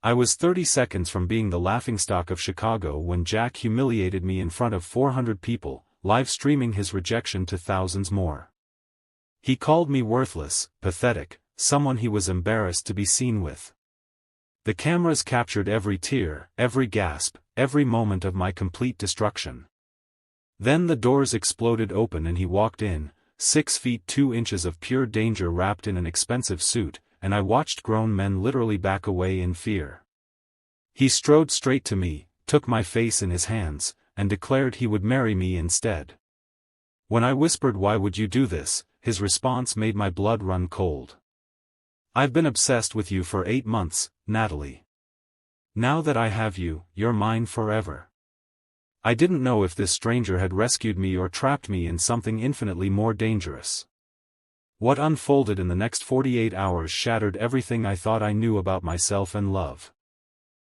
I was 30 seconds from being the laughingstock of Chicago when Jack humiliated me in front of 400 people, live streaming his rejection to thousands more. He called me worthless, pathetic, someone he was embarrassed to be seen with. The cameras captured every tear, every gasp, every moment of my complete destruction. Then the doors exploded open and he walked in, 6 feet 2 inches of pure danger wrapped in an expensive suit, and I watched grown men literally back away in fear. He strode straight to me, took my face in his hands, and declared he would marry me instead. When I whispered, "Why would you do this?" his response made my blood run cold. "I've been obsessed with you for 8 months, Natalie. Now that I have you, you're mine forever." I didn't know if this stranger had rescued me or trapped me in something infinitely more dangerous. What unfolded in the next 48 hours shattered everything I thought I knew about myself and love.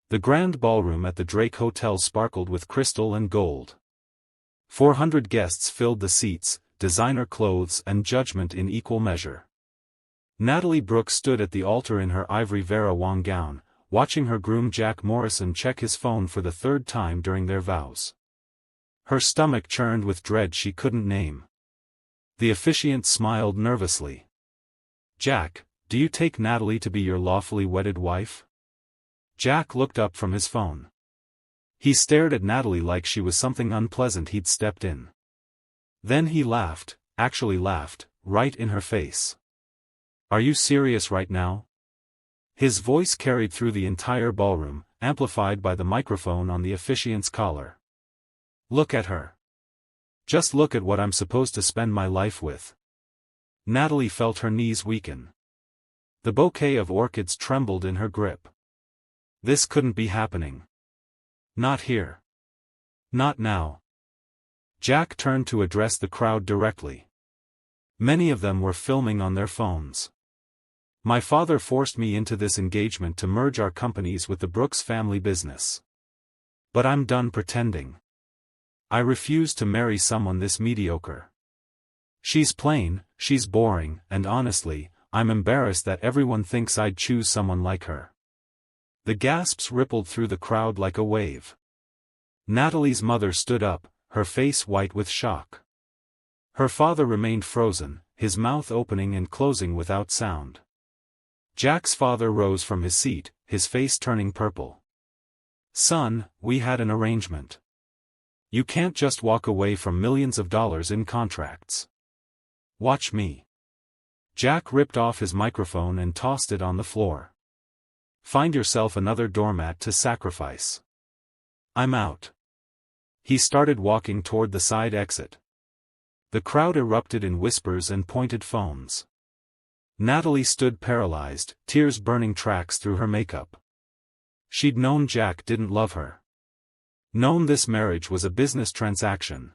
The grand ballroom at the Drake Hotel sparkled with crystal and gold. 400 guests filled the seats, designer clothes and judgment in equal measure. Natalie Brooks stood at the altar in her ivory Vera Wang gown, watching her groom Jack Morrison check his phone for the 3rd time during their vows. Her stomach churned with dread she couldn't name. The officiant smiled nervously. "Jack, do you take Natalie to be your lawfully wedded wife?" Jack looked up from his phone. He stared at Natalie like she was something unpleasant he'd stepped in. Then he laughed, actually laughed, right in her face. "Are you serious right now?" His voice carried through the entire ballroom, amplified by the microphone on the officiant's collar. "Look at her. Just look at what I'm supposed to spend my life with." Natalie felt her knees weaken. The bouquet of orchids trembled in her grip. This couldn't be happening. Not here. Not now. Jack turned to address the crowd directly. Many of them were filming on their phones. "My father forced me into this engagement to merge our companies with the Brooks family business. But I'm done pretending. I refuse to marry someone this mediocre. She's plain, she's boring, and honestly, I'm embarrassed that everyone thinks I'd choose someone like her." The gasps rippled through the crowd like a wave. Natalie's mother stood up, her face white with shock. Her father remained frozen, his mouth opening and closing without sound. Jack's father rose from his seat, his face turning purple. "Son, we had an arrangement. You can't just walk away from millions of dollars in contracts. Watch me." Jack ripped off his microphone and tossed it on the floor. "Find yourself another doormat to sacrifice. I'm out." He started walking toward the side exit. The crowd erupted in whispers and pointed phones. Natalie stood paralyzed, tears burning tracks through her makeup. She'd known Jack didn't love her. Known this marriage was a business transaction.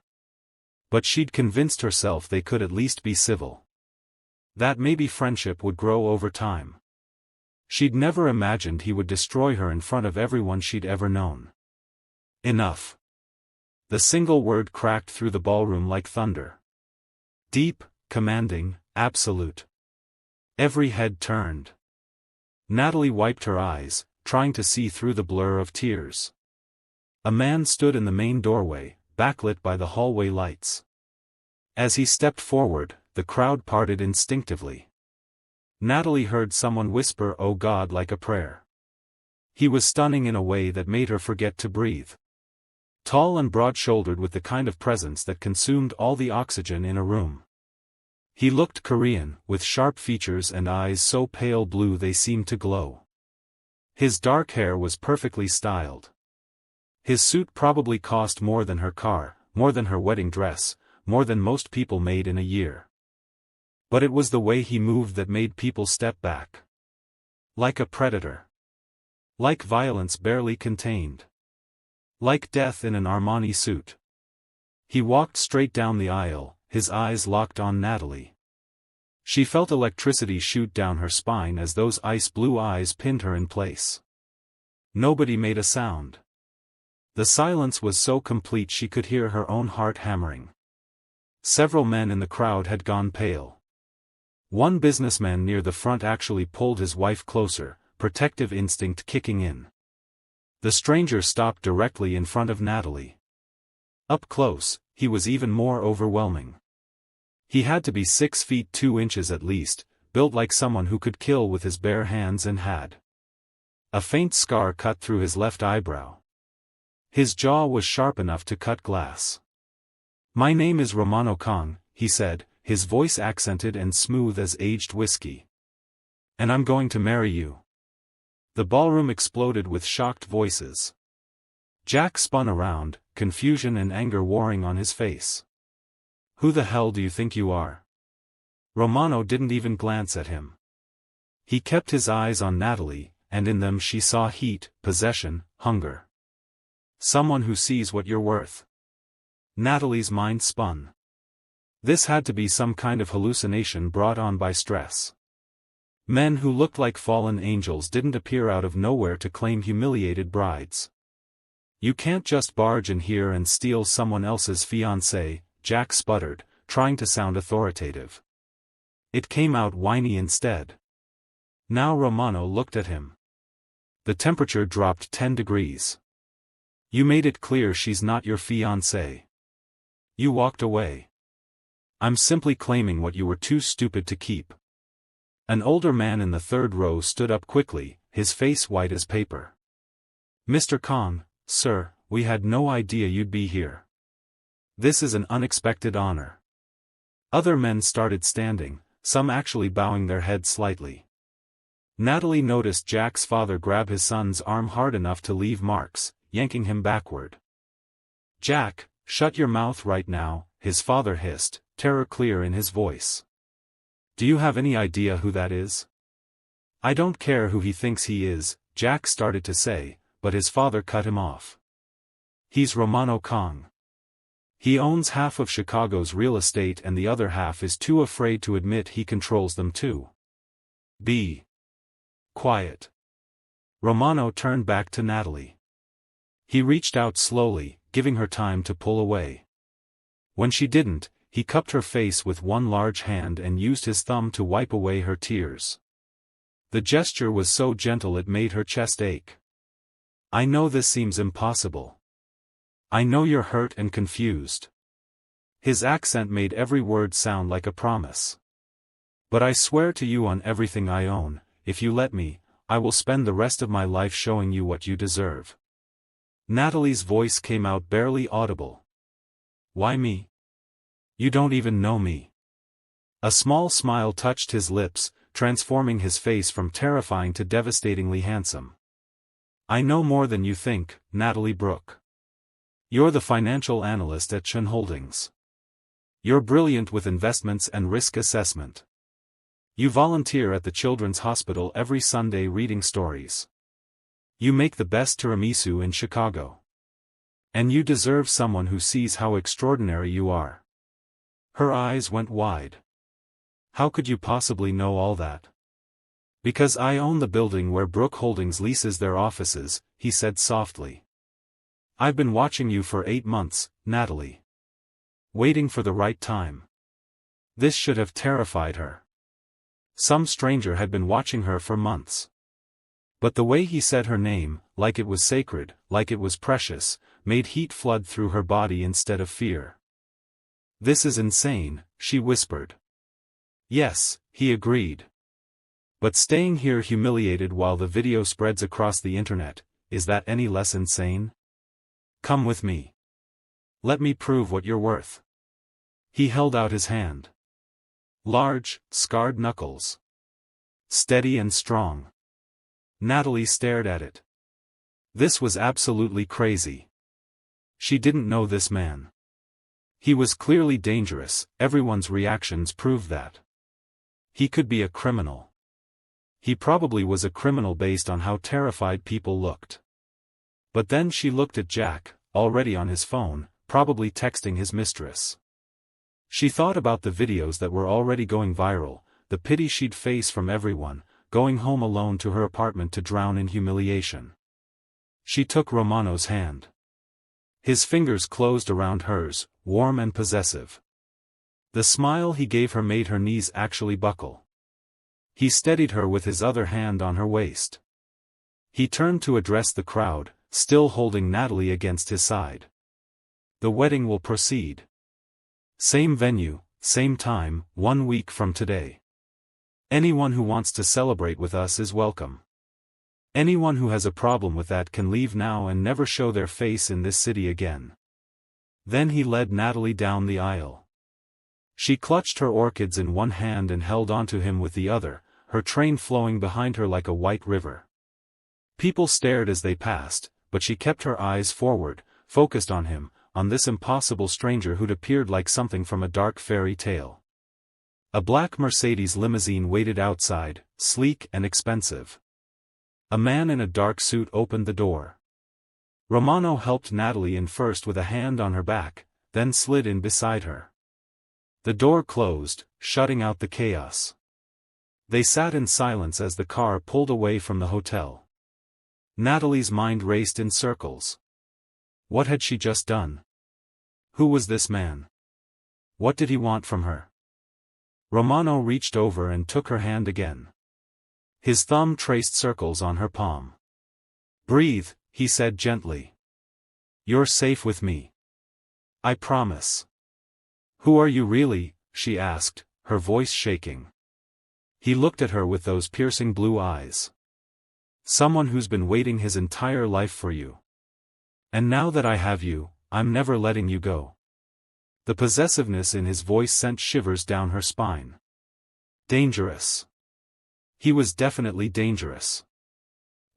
But she'd convinced herself they could at least be civil. That maybe friendship would grow over time. She'd never imagined he would destroy her in front of everyone she'd ever known. Enough. The single word cracked through the ballroom like thunder. Deep, commanding, absolute. Every head turned. Natalie wiped her eyes, trying to see through the blur of tears. A man stood in the main doorway, backlit by the hallway lights. As he stepped forward, the crowd parted instinctively. Natalie heard someone whisper, "Oh God," like a prayer. He was stunning in a way that made her forget to breathe. Tall and broad-shouldered with the kind of presence that consumed all the oxygen in a room. He looked Korean, with sharp features and eyes so pale blue they seemed to glow. His dark hair was perfectly styled. His suit probably cost more than her car, more than her wedding dress, more than most people made in a year. But it was the way he moved that made people step back. Like a predator. Like violence barely contained. Like death in an Armani suit. He walked straight down the aisle, his eyes locked on Natalie. She felt electricity shoot down her spine as those ice-blue eyes pinned her in place. Nobody made a sound. The silence was so complete she could hear her own heart hammering. Several men in the crowd had gone pale. One businessman near the front actually pulled his wife closer, protective instinct kicking in. The stranger stopped directly in front of Natalie. Up close, he was even more overwhelming. He had to be 6 feet 2 inches at least, built like someone who could kill with his bare hands and had a faint scar cut through his left eyebrow. His jaw was sharp enough to cut glass. "My name is Romano Kang," he said, his voice accented and smooth as aged whiskey. "And I'm going to marry you." The ballroom exploded with shocked voices. Jack spun around, confusion and anger warring on his face. "Who the hell do you think you are?" Romano didn't even glance at him. He kept his eyes on Natalie, and in them she saw heat, possession, hunger. "Someone who sees what you're worth." Natalie's mind spun. This had to be some kind of hallucination brought on by stress. Men who looked like fallen angels didn't appear out of nowhere to claim humiliated brides. "You can't just barge in here and steal someone else's fiancée," Jack sputtered, trying to sound authoritative. It came out whiny instead. Now Romano looked at him. The temperature dropped 10 degrees. "You made it clear she's not your fiancée. You walked away. I'm simply claiming what you were too stupid to keep." An older man in the third row stood up quickly, his face white as paper. "Mr. Kang, sir, we had no idea you'd be here. This is an unexpected honor." Other men started standing, some actually bowing their heads slightly. Natalie noticed Jack's father grab his son's arm hard enough to leave marks, yanking him backward. "Jack, shut your mouth right now," his father hissed, terror clear in his voice. "Do you have any idea who that is?" "I don't care who he thinks he is," Jack started to say, but his father cut him off. "He's Romano Kang. He owns half of Chicago's real estate and the other half is too afraid to admit he controls them too. Be quiet." Romano turned back to Natalie. He reached out slowly, giving her time to pull away. When she didn't, he cupped her face with one large hand and used his thumb to wipe away her tears. The gesture was so gentle it made her chest ache. "I know this seems impossible. I know you're hurt and confused." His accent made every word sound like a promise. "But I swear to you on everything I own, if you let me, I will spend the rest of my life showing you what you deserve." Natalie's voice came out barely audible. "Why me? You don't even know me." A small smile touched his lips, transforming his face from terrifying to devastatingly handsome. "I know more than you think, Natalie Brooke. You're the financial analyst at Chun Holdings. You're brilliant with investments and risk assessment. You volunteer at the Children's Hospital every Sunday reading stories. You make the best tiramisu in Chicago. And you deserve someone who sees how extraordinary you are." Her eyes went wide. "How could you possibly know all that?" "Because I own the building where Brooke Holdings leases their offices," he said softly. "I've been watching you for 8 months, Natalie. Waiting for the right time." This should have terrified her. Some stranger had been watching her for months. But the way he said her name, like it was sacred, like it was precious, made heat flood through her body instead of fear. "This is insane," she whispered. "Yes," he agreed. "But staying here humiliated while the video spreads across the internet, is that any less insane? Come with me. Let me prove what you're worth." He held out his hand. Large, scarred knuckles. Steady and strong. Natalie stared at it. This was absolutely crazy. She didn't know this man. He was clearly dangerous, everyone's reactions proved that. He could be a criminal. He probably was a criminal based on how terrified people looked. But then she looked at Jack, already on his phone, probably texting his mistress. She thought about the videos that were already going viral, the pity she'd face from everyone, going home alone to her apartment to drown in humiliation. She took Romano's hand. His fingers closed around hers, warm and possessive. The smile he gave her made her knees actually buckle. He steadied her with his other hand on her waist. He turned to address the crowd, still holding Natalie against his side. The wedding will proceed. Same venue, same time, 1 week from today. Anyone who wants to celebrate with us is welcome. Anyone who has a problem with that can leave now and never show their face in this city again. Then he led Natalie down the aisle. She clutched her orchids in one hand and held onto him with the other, her train flowing behind her like a white river. People stared as they passed, but she kept her eyes forward, focused on him, on this impossible stranger who'd appeared like something from a dark fairy tale. A black Mercedes limousine waited outside, sleek and expensive. A man in a dark suit opened the door. Romano helped Natalie in first with a hand on her back, then slid in beside her. The door closed, shutting out the chaos. They sat in silence as the car pulled away from the hotel. Natalie's mind raced in circles. What had she just done? Who was this man? What did he want from her? Romano reached over and took her hand again. His thumb traced circles on her palm. Breathe, he said gently. You're safe with me. I promise. Who are you really? She asked, her voice shaking. He looked at her with those piercing blue eyes. Someone who's been waiting his entire life for you. And now that I have you, I'm never letting you go. The possessiveness in his voice sent shivers down her spine. Dangerous. He was definitely dangerous.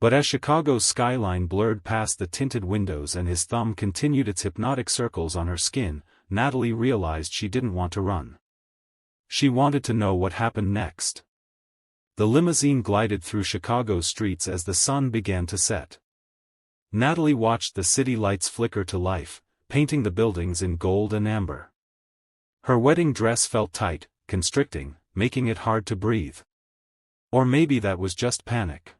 But as Chicago's skyline blurred past the tinted windows and his thumb continued its hypnotic circles on her skin, Natalie realized she didn't want to run. She wanted to know what happened next. The limousine glided through Chicago's streets as the sun began to set. Natalie watched the city lights flicker to life, painting the buildings in gold and amber. Her wedding dress felt tight, constricting, making it hard to breathe. Or maybe that was just panic.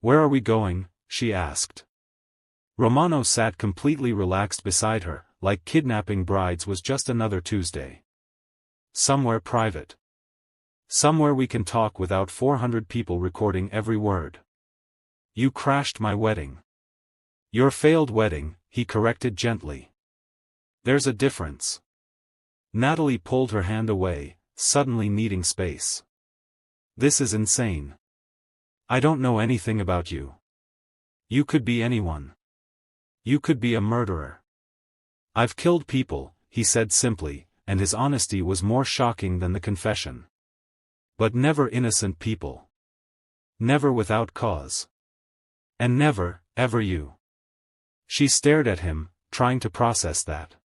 Where are we going? She asked. Romano sat completely relaxed beside her, like kidnapping brides was just another Tuesday. Somewhere private. Somewhere we can talk without 400 people recording every word. You crashed my wedding. Your failed wedding, he corrected gently. There's a difference. Natalie pulled her hand away, suddenly needing space. This is insane. I don't know anything about you. You could be anyone. You could be a murderer. I've killed people, he said simply, and his honesty was more shocking than the confession. But never innocent people. Never without cause. And never, ever you. She stared at him, trying to process that.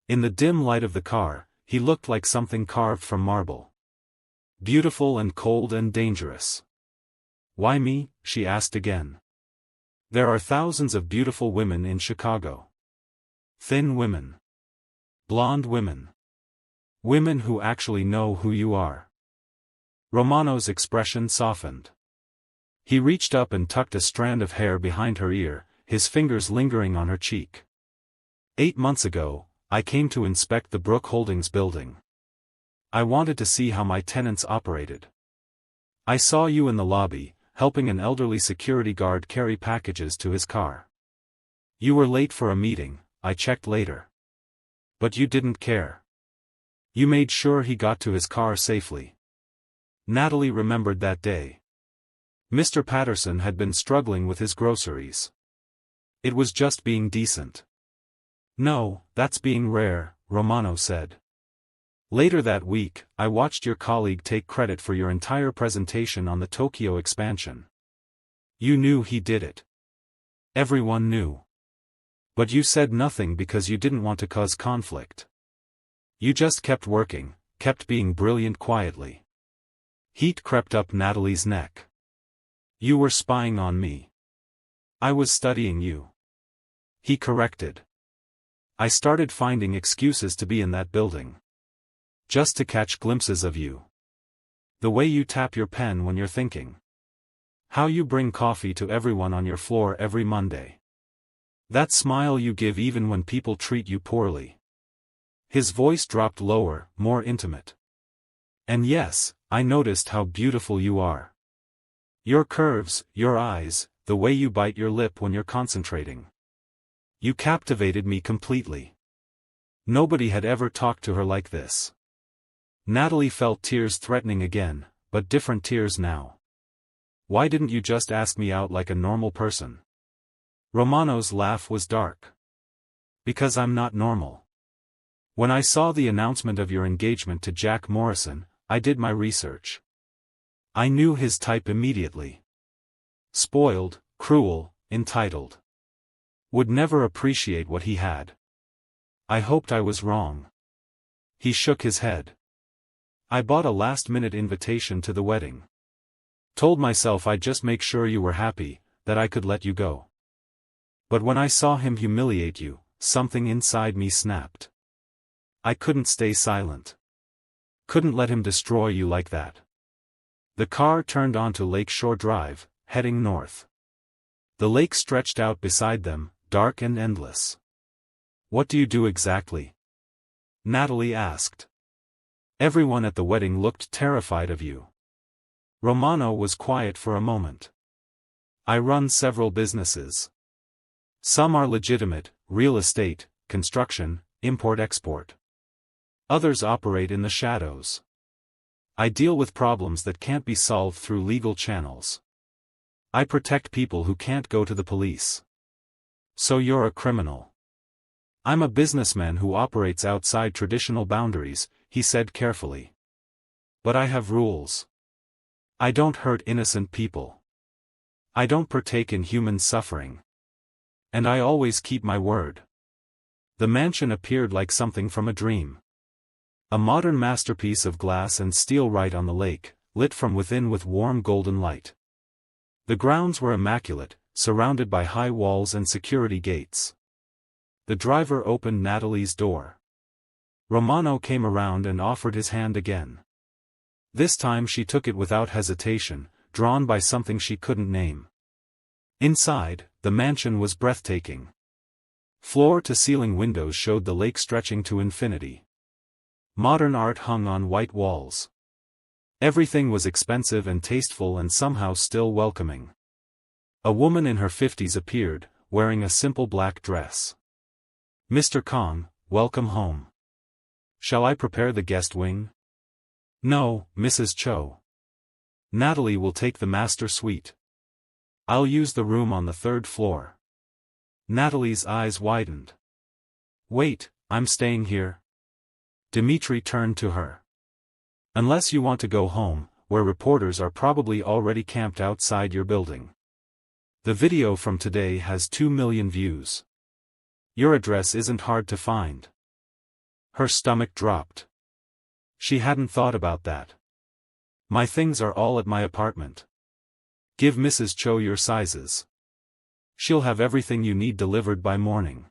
In the dim light of the car, he looked like something carved from marble. Beautiful and cold and dangerous. Why me? She asked again. There are thousands of beautiful women in Chicago. Thin women. Blonde women. Women who actually know who you are. Romano's expression softened. He reached up and tucked a strand of hair behind her ear, his fingers lingering on her cheek. 8 months ago, I came to inspect the Brook Holdings building. I wanted to see how my tenants operated. I saw you in the lobby, helping an elderly security guard carry packages to his car. You were late for a meeting, I checked later. But you didn't care. You made sure he got to his car safely. Natalie remembered that day. Mr. Patterson had been struggling with his groceries. It was just being decent. No, that's being rare, Romano said. Later that week, I watched your colleague take credit for your entire presentation on the Tokyo expansion. You knew he did it. Everyone knew. But you said nothing because you didn't want to cause conflict. You just kept working, kept being brilliant quietly. Heat crept up Natalie's neck. You were spying on me. I was studying you. He corrected. I started finding excuses to be in that building. Just to catch glimpses of you. The way you tap your pen when you're thinking. How you bring coffee to everyone on your floor every Monday. That smile you give even when people treat you poorly. His voice dropped lower, more intimate. And yes, I noticed how beautiful you are. Your curves, your eyes, the way you bite your lip when you're concentrating. You captivated me completely. Nobody had ever talked to her like this. Natalie felt tears threatening again, but different tears now. Why didn't you just ask me out like a normal person? Romano's laugh was dark. Because I'm not normal. When I saw the announcement of your engagement to Jack Morrison, I did my research. I knew his type immediately. Spoiled, cruel, entitled. Would never appreciate what he had. I hoped I was wrong. He shook his head. I bought a last-minute invitation to the wedding. Told myself I'd just make sure you were happy, that I could let you go. But when I saw him humiliate you, something inside me snapped. I couldn't stay silent. Couldn't let him destroy you like that. The car turned onto Lakeshore Drive, heading north. The lake stretched out beside them, dark and endless. What do you do exactly? Natalie asked. Everyone at the wedding looked terrified of you. Romano was quiet for a moment. I run several businesses. Some are legitimate, real estate, construction, import-export. Others operate in the shadows. I deal with problems that can't be solved through legal channels. I protect people who can't go to the police. So you're a criminal. I'm a businessman who operates outside traditional boundaries, he said carefully. But I have rules. I don't hurt innocent people. I don't partake in human suffering. And I always keep my word. The mansion appeared like something from a dream. A modern masterpiece of glass and steel right on the lake, lit from within with warm golden light. The grounds were immaculate, surrounded by high walls and security gates. The driver opened Natalie's door. Romano came around and offered his hand again. This time she took it without hesitation, drawn by something she couldn't name. Inside, the mansion was breathtaking. Floor-to-ceiling windows showed the lake stretching to infinity. Modern art hung on white walls. Everything was expensive and tasteful and somehow still welcoming. A woman in her 50s appeared, wearing a simple black dress. Mr. Kang, welcome home. Shall I prepare the guest wing? No, Mrs. Cho. Natalie will take the master suite. I'll use the room on the 3rd floor. Natalie's eyes widened. Wait, I'm staying here. Dimitri turned to her. Unless you want to go home, where reporters are probably already camped outside your building. The video from today has 2 million views. Your address isn't hard to find. Her stomach dropped. She hadn't thought about that. My things are all at my apartment. Give Mrs. Cho your sizes. She'll have everything you need delivered by morning.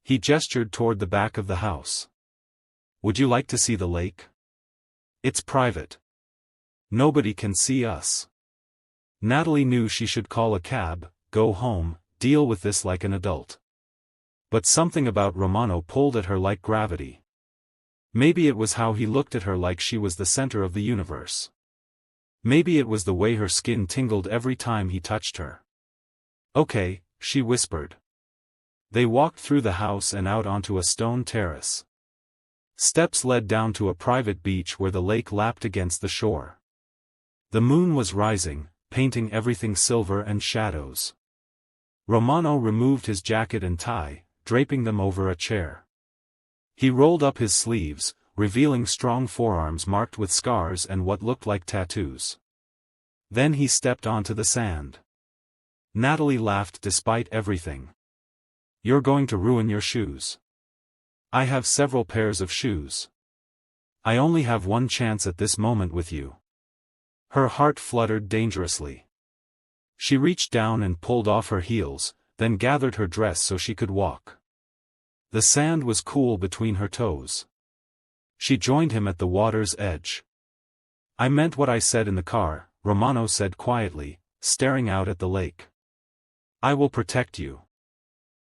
He gestured toward the back of the house. Would you like to see the lake? It's private. Nobody can see us. Natalie knew she should call a cab, go home, deal with this like an adult. But something about Romano pulled at her like gravity. Maybe it was how he looked at her like she was the center of the universe. Maybe it was the way her skin tingled every time he touched her. Okay, she whispered. They walked through the house and out onto a stone terrace. Steps led down to a private beach where the lake lapped against the shore. The moon was rising, painting everything silver and shadows. Romano removed his jacket and tie, draping them over a chair. He rolled up his sleeves, revealing strong forearms marked with scars and what looked like tattoos. Then he stepped onto the sand. Natalie laughed despite everything. You're going to ruin your shoes. I have several pairs of shoes. I only have one chance at this moment with you. Her heart fluttered dangerously. She reached down and pulled off her heels, then gathered her dress so she could walk. The sand was cool between her toes. She joined him at the water's edge. I meant what I said in the car, Romano said quietly, staring out at the lake. I will protect you.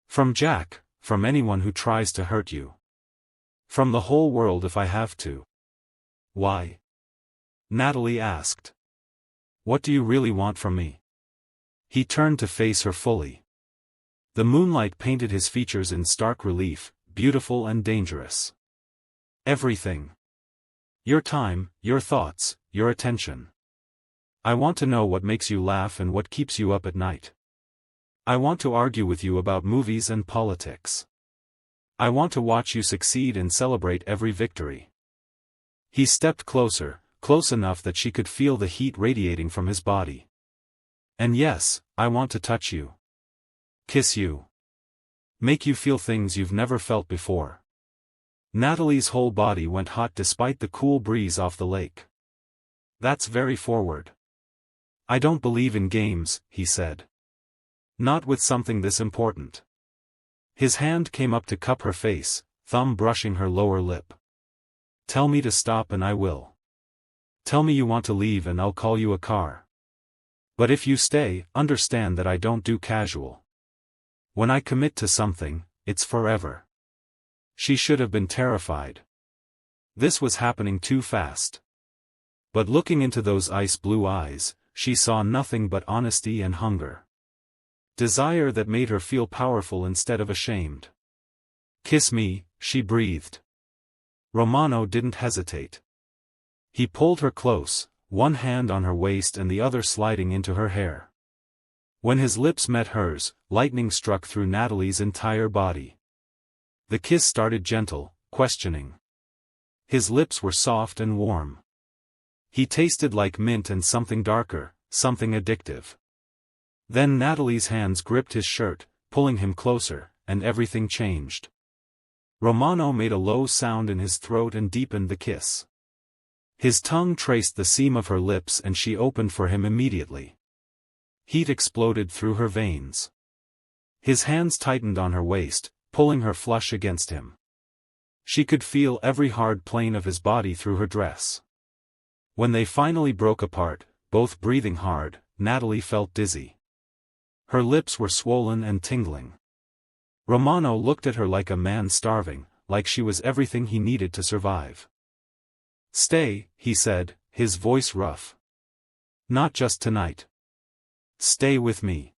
From Jack, from anyone who tries to hurt you. From the whole world if I have to. Why? Natalie asked. What do you really want from me? He turned to face her fully. The moonlight painted his features in stark relief, beautiful and dangerous. Everything. Your time, your thoughts, your attention. I want to know what makes you laugh and what keeps you up at night. I want to argue with you about movies and politics. I want to watch you succeed and celebrate every victory. He stepped closer, close enough that she could feel the heat radiating from his body. And yes, I want to touch you. Kiss you. Make you feel things you've never felt before. Natalie's whole body went hot despite the cool breeze off the lake. That's very forward. I don't believe in games, he said. Not with something this important. His hand came up to cup her face, thumb brushing her lower lip. Tell me to stop and I will. Tell me you want to leave and I'll call you a car. But if you stay, understand that I don't do casual. When I commit to something, it's forever. She should have been terrified. This was happening too fast. But looking into those ice-blue eyes, she saw nothing but honesty and hunger. Desire that made her feel powerful instead of ashamed. Kiss me, she breathed. Romano didn't hesitate. He pulled her close, one hand on her waist and the other sliding into her hair. When his lips met hers, lightning struck through Natalie's entire body. The kiss started gentle, questioning. His lips were soft and warm. He tasted like mint and something darker, something addictive. Then Natalie's hands gripped his shirt, pulling him closer, and everything changed. Romano made a low sound in his throat and deepened the kiss. His tongue traced the seam of her lips and she opened for him immediately. Heat exploded through her veins. His hands tightened on her waist, pulling her flush against him. She could feel every hard plane of his body through her dress. When they finally broke apart, both breathing hard, Natalie felt dizzy. Her lips were swollen and tingling. Romano looked at her like a man starving, like she was everything he needed to survive. Stay, he said, his voice rough. Not just tonight. Stay with me.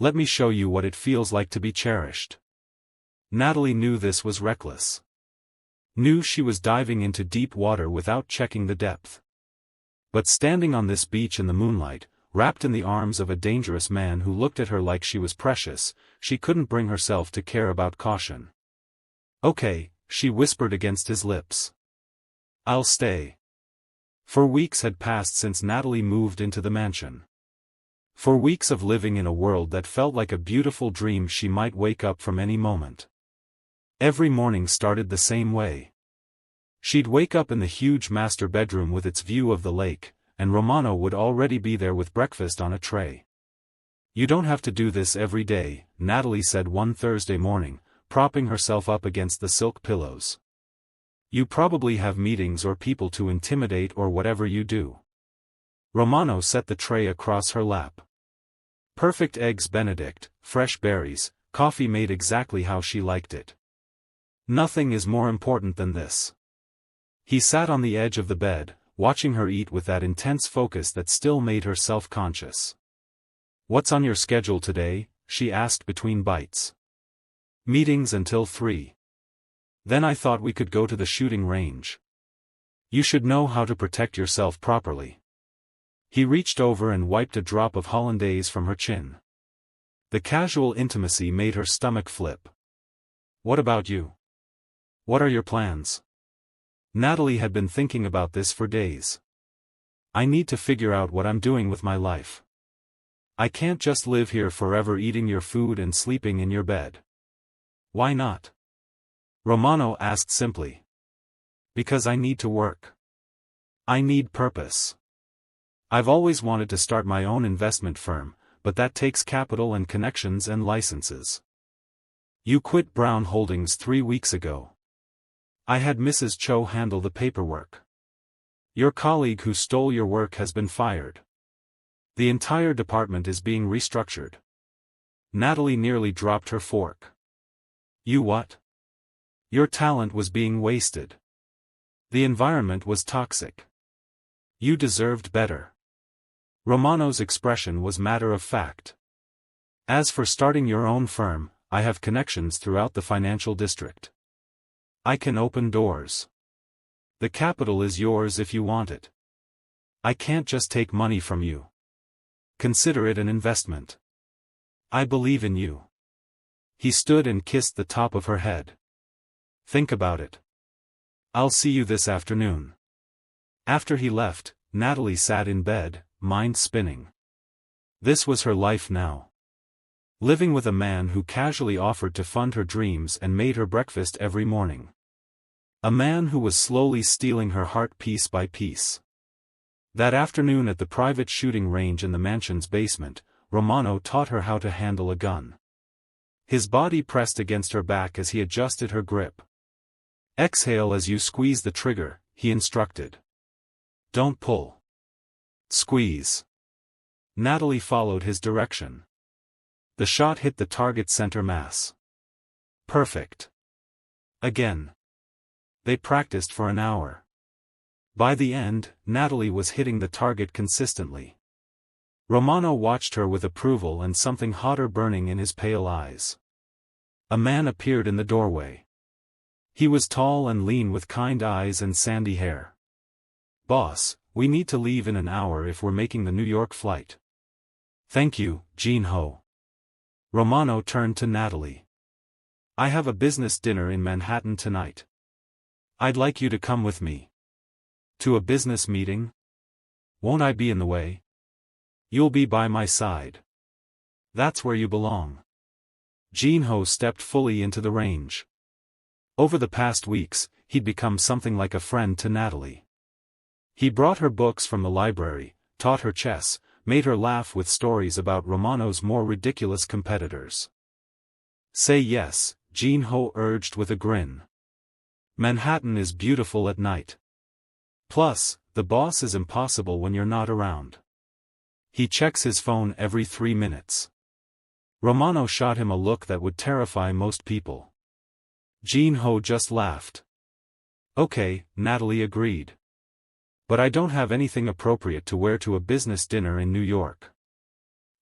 Let me show you what it feels like to be cherished. Natalie knew this was reckless. Knew she was diving into deep water without checking the depth. But standing on this beach in the moonlight, wrapped in the arms of a dangerous man who looked at her like she was precious, she couldn't bring herself to care about caution. Okay, she whispered against his lips. I'll stay. For weeks had passed since Natalie moved into the mansion. For weeks of living in a world that felt like a beautiful dream she might wake up from any moment. Every morning started the same way. She'd wake up in the huge master bedroom with its view of the lake, and Romano would already be there with breakfast on a tray. You don't have to do this every day, Natalie said one Thursday morning, propping herself up against the silk pillows. You probably have meetings or people to intimidate or whatever you do. Romano set the tray across her lap. Perfect eggs Benedict, fresh berries, coffee made exactly how she liked it. Nothing is more important than this. He sat on the edge of the bed, watching her eat with that intense focus that still made her self-conscious. What's on your schedule today? She asked between bites. Meetings until 3. Then I thought we could go to the shooting range. You should know how to protect yourself properly. He reached over and wiped a drop of hollandaise from her chin. The casual intimacy made her stomach flip. What about you? What are your plans? Natalie had been thinking about this for days. I need to figure out what I'm doing with my life. I can't just live here forever eating your food and sleeping in your bed. Why not? Romano asked simply. Because I need to work. I need purpose. I've always wanted to start my own investment firm, but that takes capital and connections and licenses. You quit Brown Holdings 3 weeks ago. I had Mrs. Cho handle the paperwork. Your colleague who stole your work has been fired. The entire department is being restructured. Natalie nearly dropped her fork. You what? Your talent was being wasted. The environment was toxic. You deserved better. Romano's expression was matter of fact. As for starting your own firm, I have connections throughout the financial district. I can open doors. The capital is yours if you want it. I can't just take money from you. Consider it an investment. I believe in you. He stood and kissed the top of her head. Think about it. I'll see you this afternoon. After he left, Natalie sat in bed, mind spinning. This was her life now. Living with a man who casually offered to fund her dreams and made her breakfast every morning. A man who was slowly stealing her heart piece by piece. That afternoon at the private shooting range in the mansion's basement, Romano taught her how to handle a gun. His body pressed against her back as he adjusted her grip. Exhale as you squeeze the trigger, he instructed. Don't pull. Squeeze. Natalie followed his direction. The shot hit the target center mass. Perfect. Again. They practiced for an hour. By the end, Natalie was hitting the target consistently. Romano watched her with approval and something hotter burning in his pale eyes. A man appeared in the doorway. He was tall and lean with kind eyes and sandy hair. Boss, we need to leave in an hour if we're making the New York flight. Thank you, Jin-ho. Romano turned to Natalie. I have a business dinner in Manhattan tonight. I'd like you to come with me. To a business meeting? Won't I be in the way? You'll be by my side. That's where you belong. Jin-ho stepped fully into the range. Over the past weeks, he'd become something like a friend to Natalie. He brought her books from the library, taught her chess, made her laugh with stories about Romano's more ridiculous competitors. Say yes, Jin-ho urged with a grin. Manhattan is beautiful at night. Plus, the boss is impossible when you're not around. He checks his phone every 3 minutes. Romano shot him a look that would terrify most people. Jin-ho just laughed. Okay, Natalie agreed. But I don't have anything appropriate to wear to a business dinner in New York.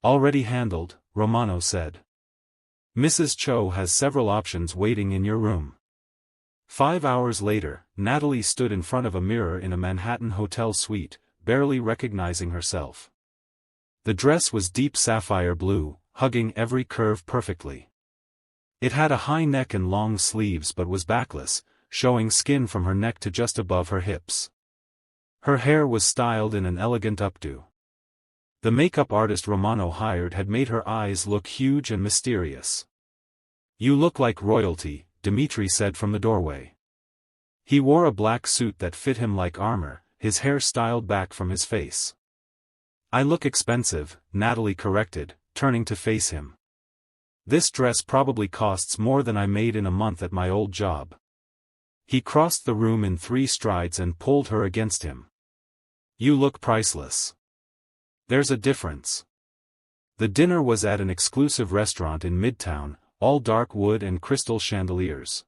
Already handled, Romano said. Mrs. Cho has several options waiting in your room. 5 hours later, Natalie stood in front of a mirror in a Manhattan hotel suite, barely recognizing herself. The dress was deep sapphire blue, hugging every curve perfectly. It had a high neck and long sleeves but was backless, showing skin from her neck to just above her hips. Her hair was styled in an elegant updo. The makeup artist Romano hired had made her eyes look huge and mysterious. You look like royalty, Dmitri said from the doorway. He wore a black suit that fit him like armor, his hair styled back from his face. I look expensive, Natalie corrected, turning to face him. This dress probably costs more than I made in a month at my old job. He crossed the room in 3 strides and pulled her against him. You look priceless. There's a difference. The dinner was at an exclusive restaurant in Midtown, all dark wood and crystal chandeliers.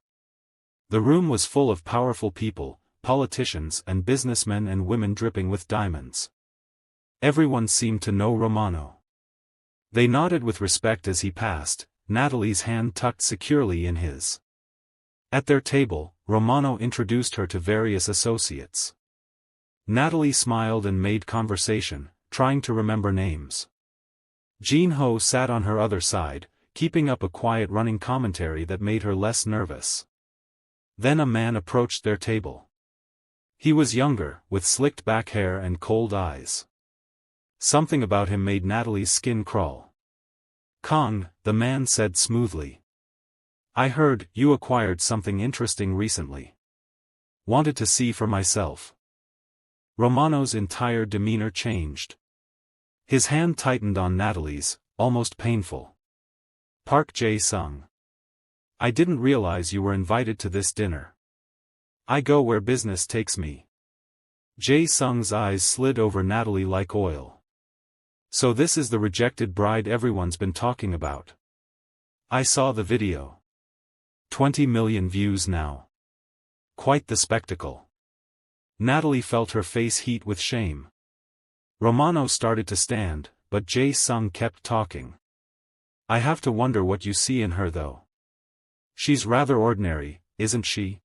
The room was full of powerful people, politicians and businessmen and women dripping with diamonds. Everyone seemed to know Romano. They nodded with respect as he passed, Natalie's hand tucked securely in his. At their table, Romano introduced her to various associates. Natalie smiled and made conversation, trying to remember names. Jin-ho sat on her other side, keeping up a quiet running commentary that made her less nervous. Then a man approached their table. He was younger, with slicked back hair and cold eyes. Something about him made Natalie's skin crawl. Kang, the man said smoothly. I heard you acquired something interesting recently. Wanted to see for myself. Romano's entire demeanor changed. His hand tightened on Natalie's, almost painful. Park Jae-sung. I didn't realize you were invited to this dinner. I go where business takes me. Jae-sung's eyes slid over Natalie like oil. So this is the rejected bride everyone's been talking about. I saw the video. 20 million views now. Quite the spectacle. Natalie felt her face heat with shame. Romano started to stand, but Jae-sung kept talking. I have to wonder what you see in her though. She's rather ordinary, isn't she?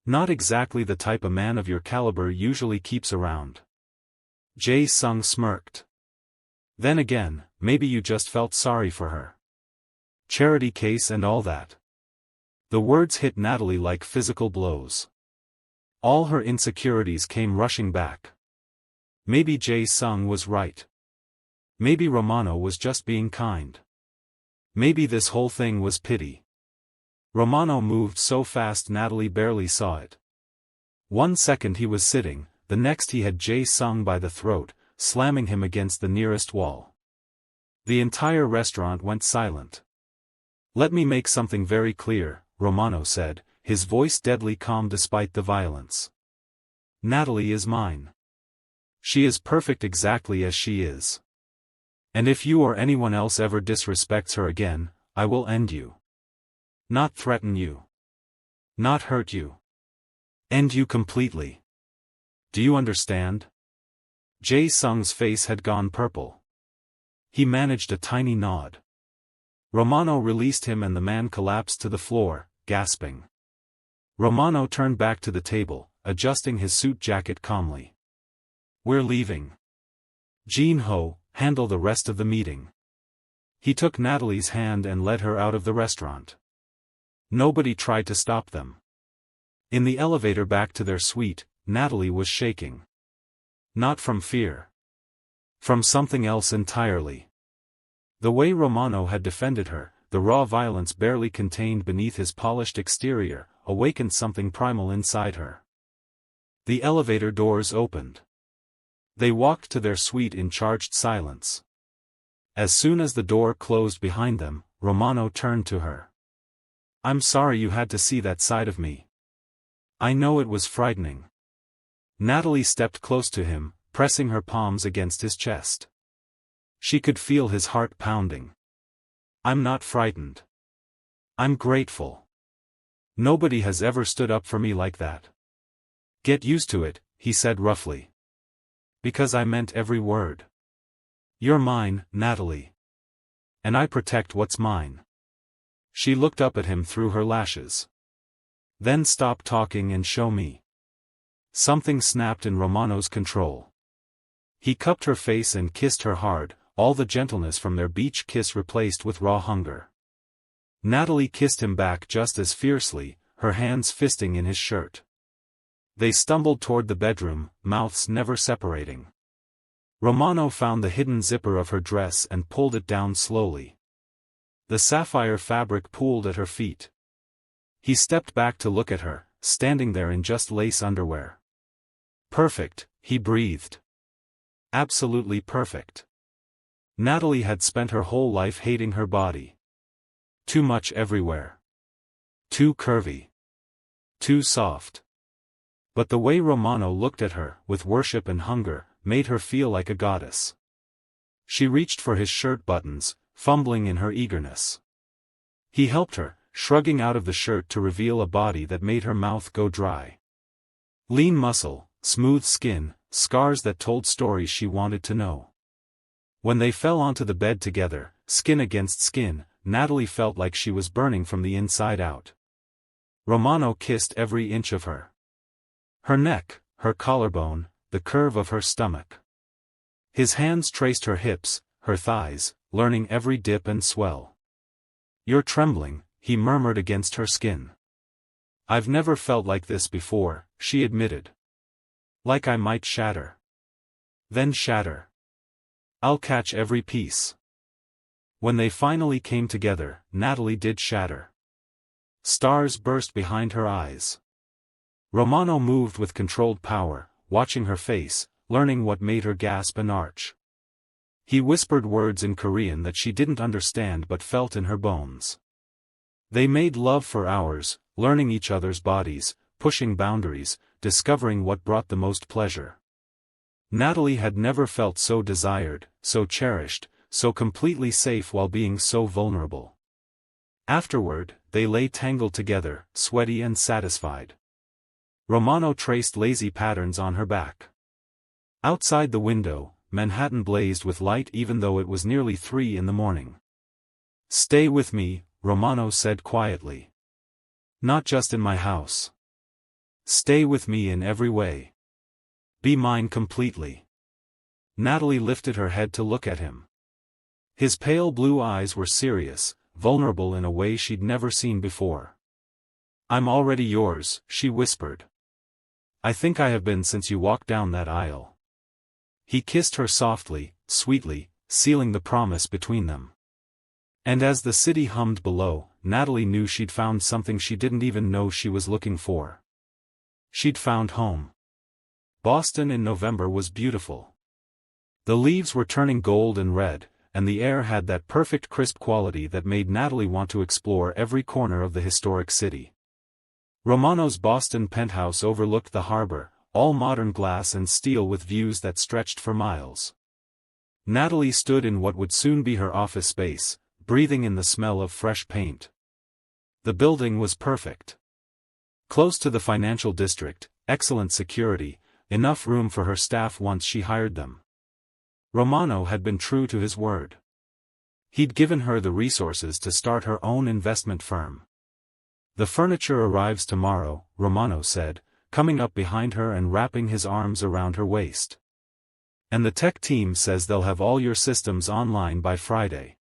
Not exactly the type a man of your caliber usually keeps around. Jae-sung smirked. Then again, maybe you just felt sorry for her. Charity case and all that. The words hit Natalie like physical blows. All her insecurities came rushing back. Maybe Jae-sung was right. Maybe Romano was just being kind. Maybe this whole thing was pity. Romano moved so fast Natalie barely saw it. 1 second he was sitting, the next he had Jae-sung by the throat, slamming him against the nearest wall. The entire restaurant went silent. Let me make something very clear, Romano said, his voice deadly calm despite the violence. Natalie is mine. She is perfect exactly as she is. And if you or anyone else ever disrespects her again, I will end you. Not threaten you. Not hurt you. End you completely. Do you understand? Jae-sung's face had gone purple. He managed a tiny nod. Romano released him and the man collapsed to the floor, gasping. Romano turned back to the table, adjusting his suit jacket calmly. We're leaving. Jin-ho, handle the rest of the meeting. He took Natalie's hand and led her out of the restaurant. Nobody tried to stop them. In the elevator back to their suite, Natalie was shaking. Not from fear. From something else entirely. The way Romano had defended her, the raw violence barely contained beneath his polished exterior, awakened something primal inside her. The elevator doors opened. They walked to their suite in charged silence. As soon as the door closed behind them, Romano turned to her. I'm sorry you had to see that side of me. I know it was frightening. Natalie stepped close to him, pressing her palms against his chest. She could feel his heart pounding. I'm not frightened. I'm grateful. Nobody has ever stood up for me like that. Get used to it, he said roughly. Because I meant every word. You're mine, Natalie. And I protect what's mine. She looked up at him through her lashes. Then stop talking and show me. Something snapped in Romano's control. He cupped her face and kissed her hard, all the gentleness from their beach kiss replaced with raw hunger. Natalie kissed him back just as fiercely, her hands fisting in his shirt. They stumbled toward the bedroom, mouths never separating. Romano found the hidden zipper of her dress and pulled it down slowly. The sapphire fabric pooled at her feet. He stepped back to look at her, standing there in just lace underwear. Perfect, he breathed. Absolutely perfect. Natalie had spent her whole life hating her body. Too much everywhere. Too curvy. Too soft. But the way Romano looked at her, with worship and hunger, made her feel like a goddess. She reached for his shirt buttons, fumbling in her eagerness. He helped her, shrugging out of the shirt to reveal a body that made her mouth go dry. Lean muscle, smooth skin, scars that told stories she wanted to know. When they fell onto the bed together, skin against skin, Natalie felt like she was burning from the inside out. Romano kissed every inch of her. Her neck, her collarbone, the curve of her stomach. His hands traced her hips, her thighs, learning every dip and swell. You're trembling, he murmured against her skin. I've never felt like this before, she admitted. Like I might shatter. Then shatter. I'll catch every piece. When they finally came together, Natalie did shatter. Stars burst behind her eyes. Romano moved with controlled power, watching her face, learning what made her gasp and arch. He whispered words in Korean that she didn't understand but felt in her bones. They made love for hours, learning each other's bodies, pushing boundaries, discovering what brought the most pleasure. Natalie had never felt so desired, so cherished, so completely safe while being so vulnerable. Afterward, they lay tangled together, sweaty and satisfied. Romano traced lazy patterns on her back. Outside the window, Manhattan blazed with light even though it was nearly 3 in the morning. "Stay with me," Romano said quietly. "Not just in my house. Stay with me in every way. Be mine completely." Natalie lifted her head to look at him. His pale blue eyes were serious, vulnerable in a way she'd never seen before. "I'm already yours," she whispered. "I think I have been since you walked down that aisle." He kissed her softly, sweetly, sealing the promise between them. And as the city hummed below, Natalie knew she'd found something she didn't even know she was looking for. She'd found home. Boston in November was beautiful. The leaves were turning gold and red, and the air had that perfect crisp quality that made Natalie want to explore every corner of the historic city. Romano's Boston penthouse overlooked the harbor, all modern glass and steel with views that stretched for miles. Natalie stood in what would soon be her office space, breathing in the smell of fresh paint. The building was perfect. Close to the financial district, excellent security, enough room for her staff once she hired them. Romano had been true to his word. He'd given her the resources to start her own investment firm. "The furniture arrives tomorrow," Romano said, coming up behind her and wrapping his arms around her waist. "And the tech team says they'll have all your systems online by Friday."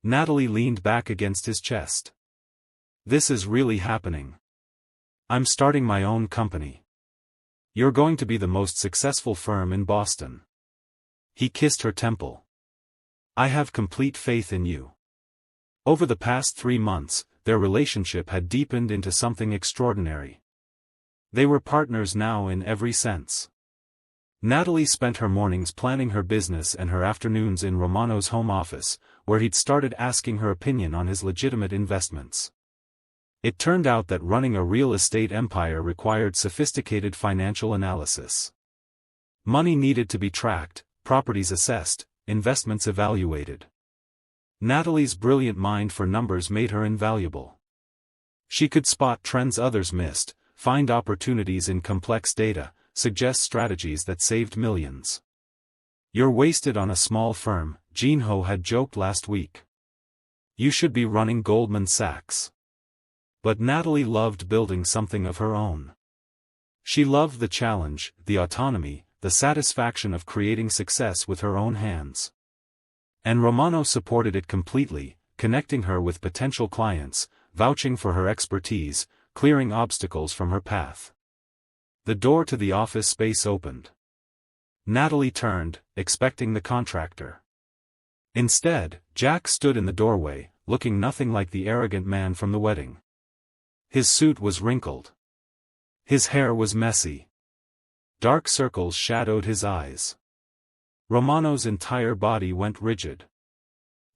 Natalie leaned back against his chest. "This is really happening. I'm starting my own company. You're going to be the most successful firm in Boston." He kissed her temple. "I have complete faith in you." Over the past 3 months, their relationship had deepened into something extraordinary. They were partners now in every sense. Natalie spent her mornings planning her business and her afternoons in Romano's home office, where he'd started asking her opinion on his legitimate investments. It turned out that running a real estate empire required sophisticated financial analysis. Money needed to be tracked, properties assessed, investments evaluated. Natalie's brilliant mind for numbers made her invaluable. She could spot trends others missed, find opportunities in complex data, suggest strategies that saved millions. "You're wasted on a small firm," Jinho had joked last week. "You should be running Goldman Sachs." But Natalie loved building something of her own. She loved the challenge, the autonomy, the satisfaction of creating success with her own hands. And Romano supported it completely, connecting her with potential clients, vouching for her expertise, clearing obstacles from her path. The door to the office space opened. Natalie turned, expecting the contractor. Instead, Jack stood in the doorway, looking nothing like the arrogant man from the wedding. His suit was wrinkled. His hair was messy. Dark circles shadowed his eyes. Romano's entire body went rigid.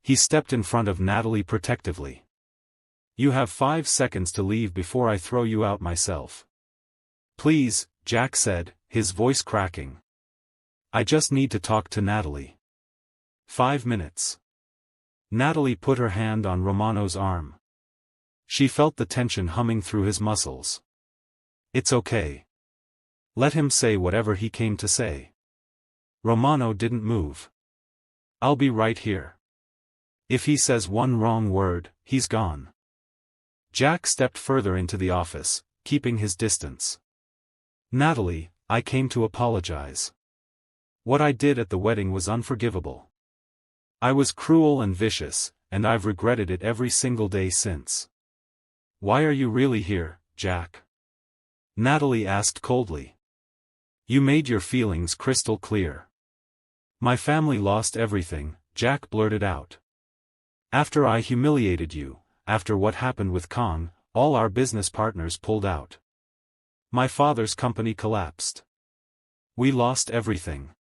He stepped in front of Natalie protectively. "You have 5 seconds to leave before I throw you out myself." "Please," Jack said, his voice cracking. "I just need to talk to Natalie." 5 minutes. Natalie put her hand on Romano's arm. She felt the tension humming through his muscles. "It's okay. Let him say whatever he came to say." Romano didn't move. "I'll be right here. If he says one wrong word, he's gone." Jack stepped further into the office, keeping his distance. "Natalie, I came to apologize. What I did at the wedding was unforgivable. I was cruel and vicious, and I've regretted it every single day since." "Why are you really here, Jack?" Natalie asked coldly. "You made your feelings crystal clear." "My family lost everything," Jack blurted out. "After I humiliated you, after what happened with Kang, all our business partners pulled out. My father's company collapsed. We lost everything.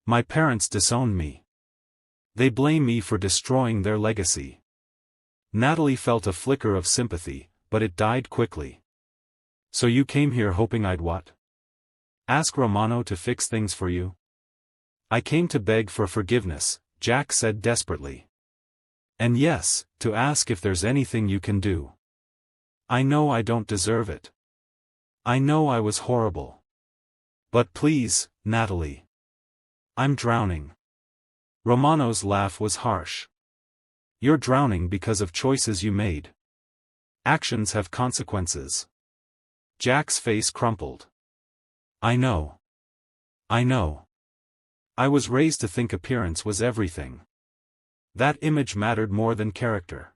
My parents disowned me. They blame me for destroying their legacy." Natalie felt a flicker of sympathy, but it died quickly. "So you came here hoping I'd what? Ask Romano to fix things for you?" "I came to beg for forgiveness," Jack said desperately. "And yes, to ask if there's anything you can do. I know I don't deserve it. I know I was horrible. But please, Natalie. I'm drowning. Romano's laugh was harsh. You're drowning because of choices you made. Actions have consequences. Jack's face crumpled. I know. I know. I was raised to think appearance was everything. That image mattered more than character.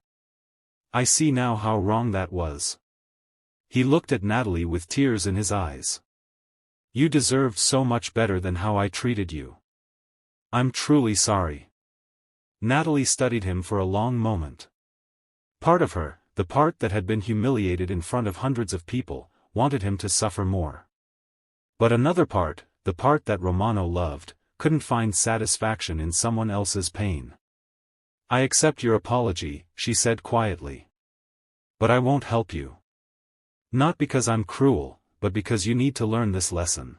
I see now how wrong that was. He looked at Natalie with tears in his eyes. You deserved so much better than how I treated you. I'm truly sorry. Natalie studied him for a long moment. Part of her, the part that had been humiliated in front of hundreds of people, wanted him to suffer more. But another part, the part that Romano loved, couldn't find satisfaction in someone else's pain. I accept your apology, she said quietly. But I won't help you. Not because I'm cruel, but because you need to learn this lesson.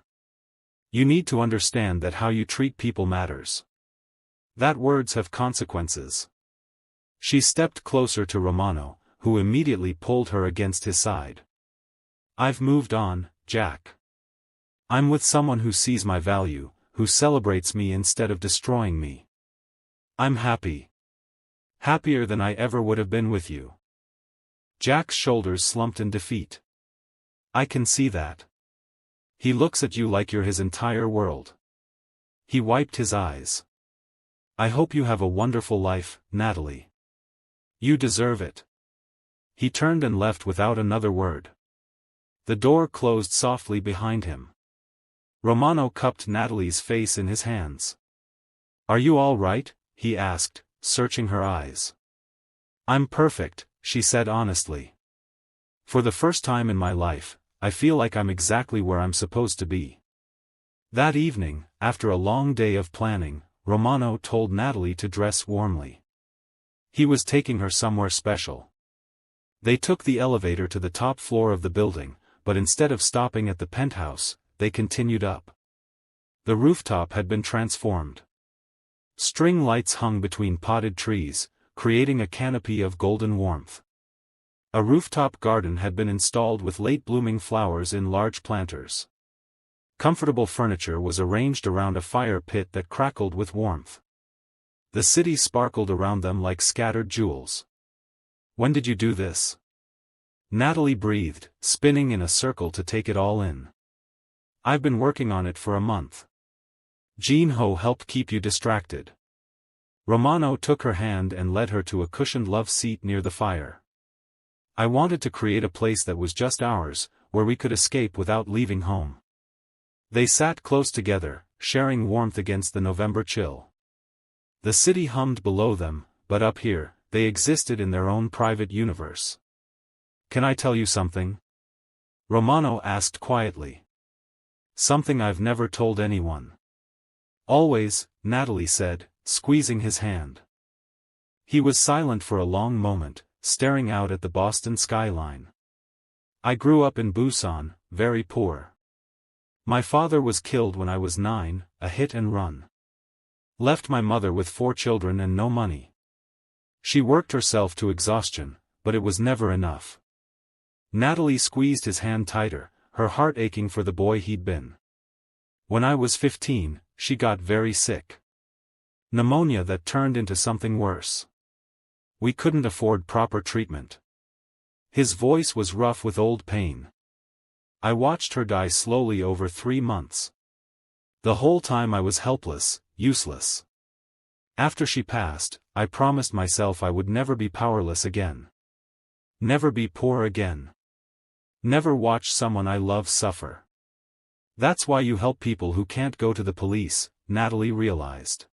You need to understand that how you treat people matters. That words have consequences. She stepped closer to Romano, who immediately pulled her against his side. I've moved on, Jack. I'm with someone who sees my value, who celebrates me instead of destroying me. I'm happy. Happier than I ever would have been with you. Jack's shoulders slumped in defeat. I can see that. He looks at you like you're his entire world. He wiped his eyes. I hope you have a wonderful life, Natalie. You deserve it. He turned and left without another word. The door closed softly behind him. Romano cupped Natalie's face in his hands. Are you all right? He asked, searching her eyes. I'm perfect, she said honestly. For the first time in my life, I feel like I'm exactly where I'm supposed to be. That evening, after a long day of planning, Romano told Natalie to dress warmly. He was taking her somewhere special. They took the elevator to the top floor of the building, but instead of stopping at the penthouse, they continued up. The rooftop had been transformed. String lights hung between potted trees, creating a canopy of golden warmth. A rooftop garden had been installed with late-blooming flowers in large planters. Comfortable furniture was arranged around a fire pit that crackled with warmth. The city sparkled around them like scattered jewels. When did you do this? Natalie breathed, spinning in a circle to take it all in. I've been working on it for a month. Jin-ho helped keep you distracted. Romano took her hand and led her to a cushioned love seat near the fire. I wanted to create a place that was just ours, where we could escape without leaving home. They sat close together, sharing warmth against the November chill. The city hummed below them, but up here, they existed in their own private universe. Can I tell you something? Romano asked quietly. Something I've never told anyone. Always, Natalie said, squeezing his hand. He was silent for a long moment, staring out at the Boston skyline. I grew up in Busan, very poor. My father was killed when I was 9, a hit and run. Left my mother with 4 children and no money. She worked herself to exhaustion, but it was never enough. Natalie squeezed his hand tighter, her heart aching for the boy he'd been. When I was 15, she got very sick. Pneumonia that turned into something worse. We couldn't afford proper treatment. His voice was rough with old pain. I watched her die slowly over 3 months. The whole time I was helpless, useless. After she passed, I promised myself I would never be powerless again. Never be poor again. Never watch someone I love suffer. That's why you help people who can't go to the police, Natalie realized.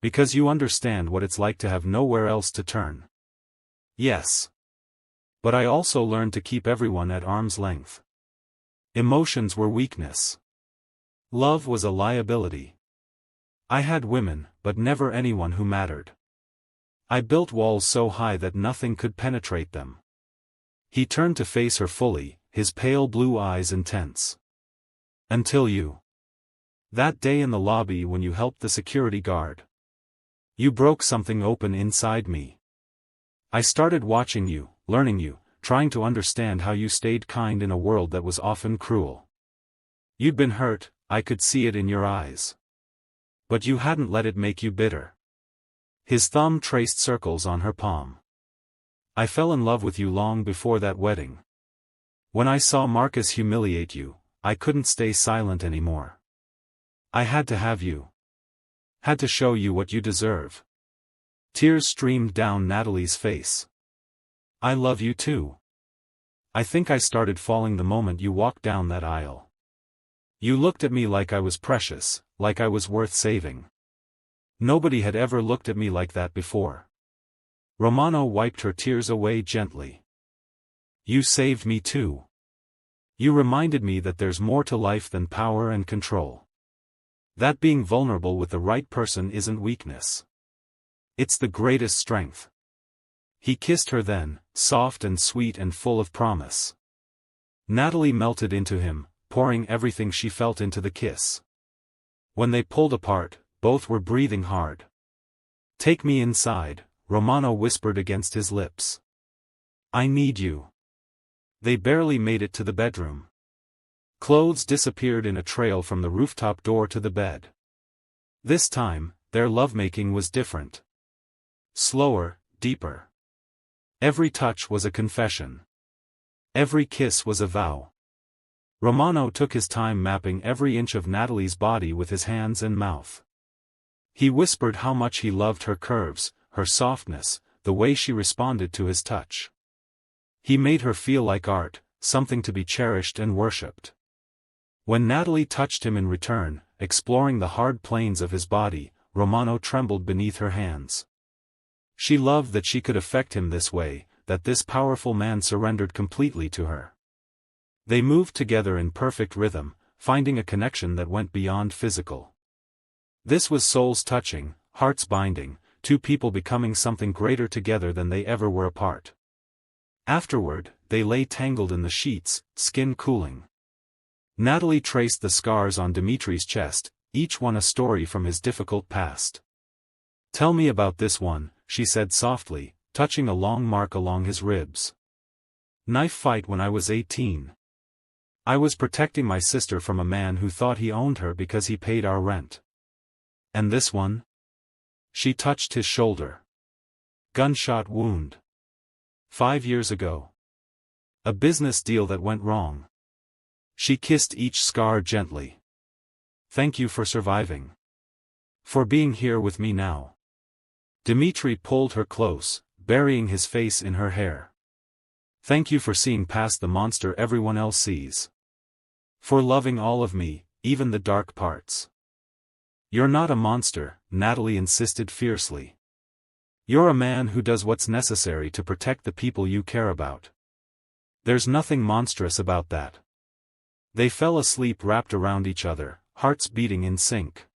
Because you understand what it's like to have nowhere else to turn. Yes. But I also learned to keep everyone at arm's length. Emotions were weakness. Love was a liability. I had women, but never anyone who mattered. I built walls so high that nothing could penetrate them. He turned to face her fully, his pale blue eyes intense. Until you. That day in the lobby when you helped the security guard. You broke something open inside me. I started watching you, learning you, trying to understand how you stayed kind in a world that was often cruel. You'd been hurt, I could see it in your eyes. But you hadn't let it make you bitter. His thumb traced circles on her palm. I fell in love with you long before that wedding. When I saw Marcus humiliate you, I couldn't stay silent anymore. I had to have you. Had to show you what you deserve. Tears streamed down Natalie's face. I love you too. I think I started falling the moment you walked down that aisle. You looked at me like I was precious, like I was worth saving. Nobody had ever looked at me like that before. Romano wiped her tears away gently. You saved me too. You reminded me that there's more to life than power and control. That being vulnerable with the right person isn't weakness. It's the greatest strength. He kissed her then, soft and sweet and full of promise. Natalie melted into him, pouring everything she felt into the kiss. When they pulled apart, both were breathing hard. Take me inside, Romano whispered against his lips. I need you. They barely made it to the bedroom. Clothes disappeared in a trail from the rooftop door to the bed. This time, their lovemaking was different. Slower, deeper. Every touch was a confession. Every kiss was a vow. Romano took his time mapping every inch of Natalie's body with his hands and mouth. He whispered how much he loved her curves, her softness, the way she responded to his touch. He made her feel like art, something to be cherished and worshipped. When Natalie touched him in return, exploring the hard planes of his body, Romano trembled beneath her hands. She loved that she could affect him this way, that this powerful man surrendered completely to her. They moved together in perfect rhythm, finding a connection that went beyond physical. This was souls touching, hearts binding, two people becoming something greater together than they ever were apart. Afterward, they lay tangled in the sheets, skin cooling. Natalie traced the scars on Dimitri's chest, each one a story from his difficult past. Tell me about this one, she said softly, touching a long mark along his ribs. Knife fight when I was 18. I was protecting my sister from a man who thought he owned her because he paid our rent. And this one? She touched his shoulder. Gunshot wound. 5 years ago. A business deal that went wrong. She kissed each scar gently. Thank you for surviving. For being here with me now. Dimitri pulled her close, burying his face in her hair. Thank you for seeing past the monster everyone else sees. For loving all of me, even the dark parts. You're not a monster, Natalie insisted fiercely. You're a man who does what's necessary to protect the people you care about. There's nothing monstrous about that. They fell asleep wrapped around each other, hearts beating in sync.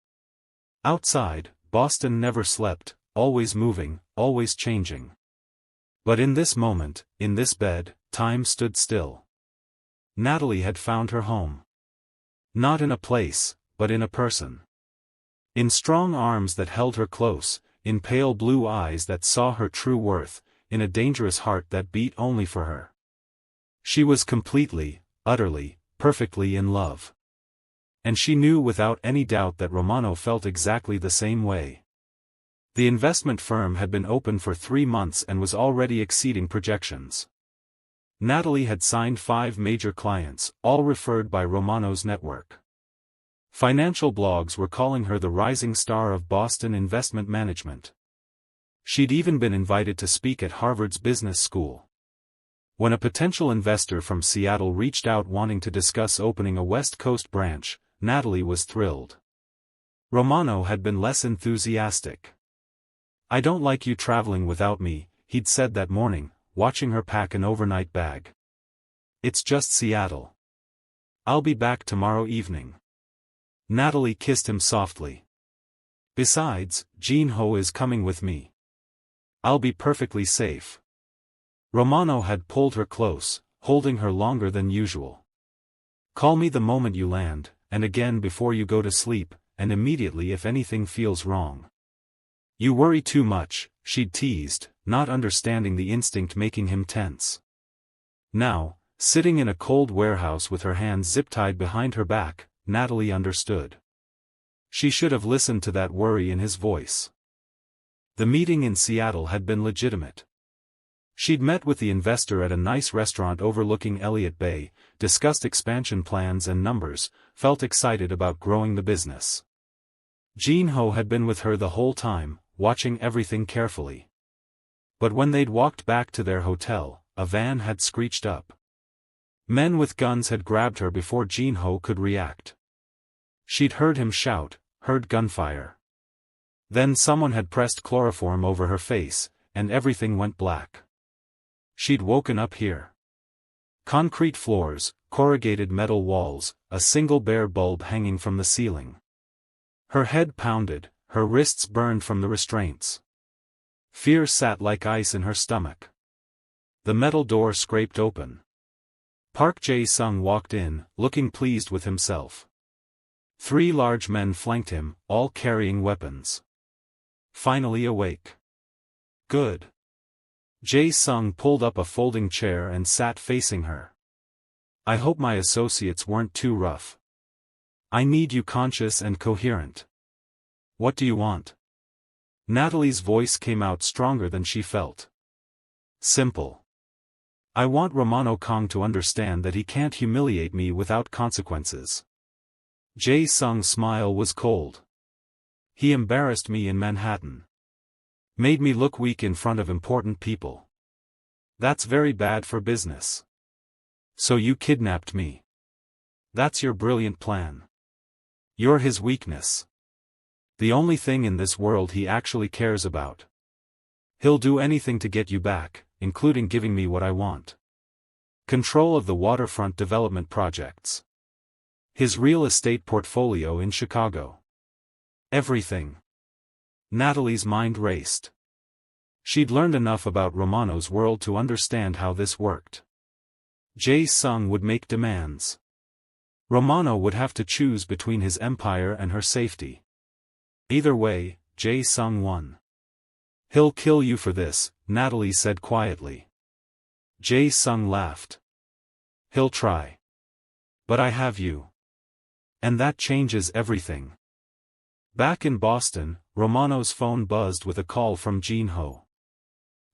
Outside, Boston never slept, always moving, always changing. But in this moment, in this bed, time stood still. Natalie had found her home. Not in a place, but in a person. In strong arms that held her close, in pale blue eyes that saw her true worth, in a dangerous heart that beat only for her. She was completely, utterly, perfectly in love. And she knew without any doubt that Romano felt exactly the same way. The investment firm had been open for 3 months and was already exceeding projections. Natalie had signed 5 major clients, all referred by Romano's network. Financial blogs were calling her the rising star of Boston investment management. She'd even been invited to speak at Harvard's business school. When a potential investor from Seattle reached out wanting to discuss opening a West Coast branch, Natalie was thrilled. Romano had been less enthusiastic. I don't like you traveling without me, he'd said that morning, watching her pack an overnight bag. It's just Seattle. I'll be back tomorrow evening. Natalie kissed him softly. Besides, Jean Ho is coming with me. I'll be perfectly safe. Romano had pulled her close, holding her longer than usual. Call me the moment you land, and again before you go to sleep, and immediately if anything feels wrong. You worry too much, she'd teased, not understanding the instinct making him tense. Now, sitting in a cold warehouse with her hands zip-tied behind her back, Natalie understood. She should have listened to that worry in his voice. The meeting in Seattle had been legitimate. She'd met with the investor at a nice restaurant overlooking Elliott Bay, discussed expansion plans and numbers, felt excited about growing the business. Jin-ho had been with her the whole time, watching everything carefully. But when they'd walked back to their hotel, a van had screeched up. Men with guns had grabbed her before Jin-ho could react. She'd heard him shout, heard gunfire. Then someone had pressed chloroform over her face, and everything went black. She'd woken up here. Concrete floors, corrugated metal walls, a single bare bulb hanging from the ceiling. Her head pounded, her wrists burned from the restraints. Fear sat like ice in her stomach. The metal door scraped open. Park Jae-sung walked in, looking pleased with himself. 3 large men flanked him, all carrying weapons. Finally awake. Good. Jae-sung pulled up a folding chair and sat facing her. I hope my associates weren't too rough. I need you conscious and coherent. What do you want? Natalie's voice came out stronger than she felt. Simple. I want Romano Kang to understand that he can't humiliate me without consequences. Jae-sung's smile was cold. He embarrassed me in Manhattan. Made me look weak in front of important people. That's very bad for business. So you kidnapped me. That's your brilliant plan. You're his weakness. The only thing in this world he actually cares about. He'll do anything to get you back, including giving me what I want. Control of the waterfront development projects. His real estate portfolio in Chicago. Everything. Natalie's mind raced. She'd learned enough about Romano's world to understand how this worked. Jae-sung would make demands. Romano would have to choose between his empire and her safety. Either way, Jae-sung won. He'll kill you for this, Natalie said quietly. Jae-sung laughed. He'll try. But I have you. And that changes everything. Back in Boston, Romano's phone buzzed with a call from Jin-ho.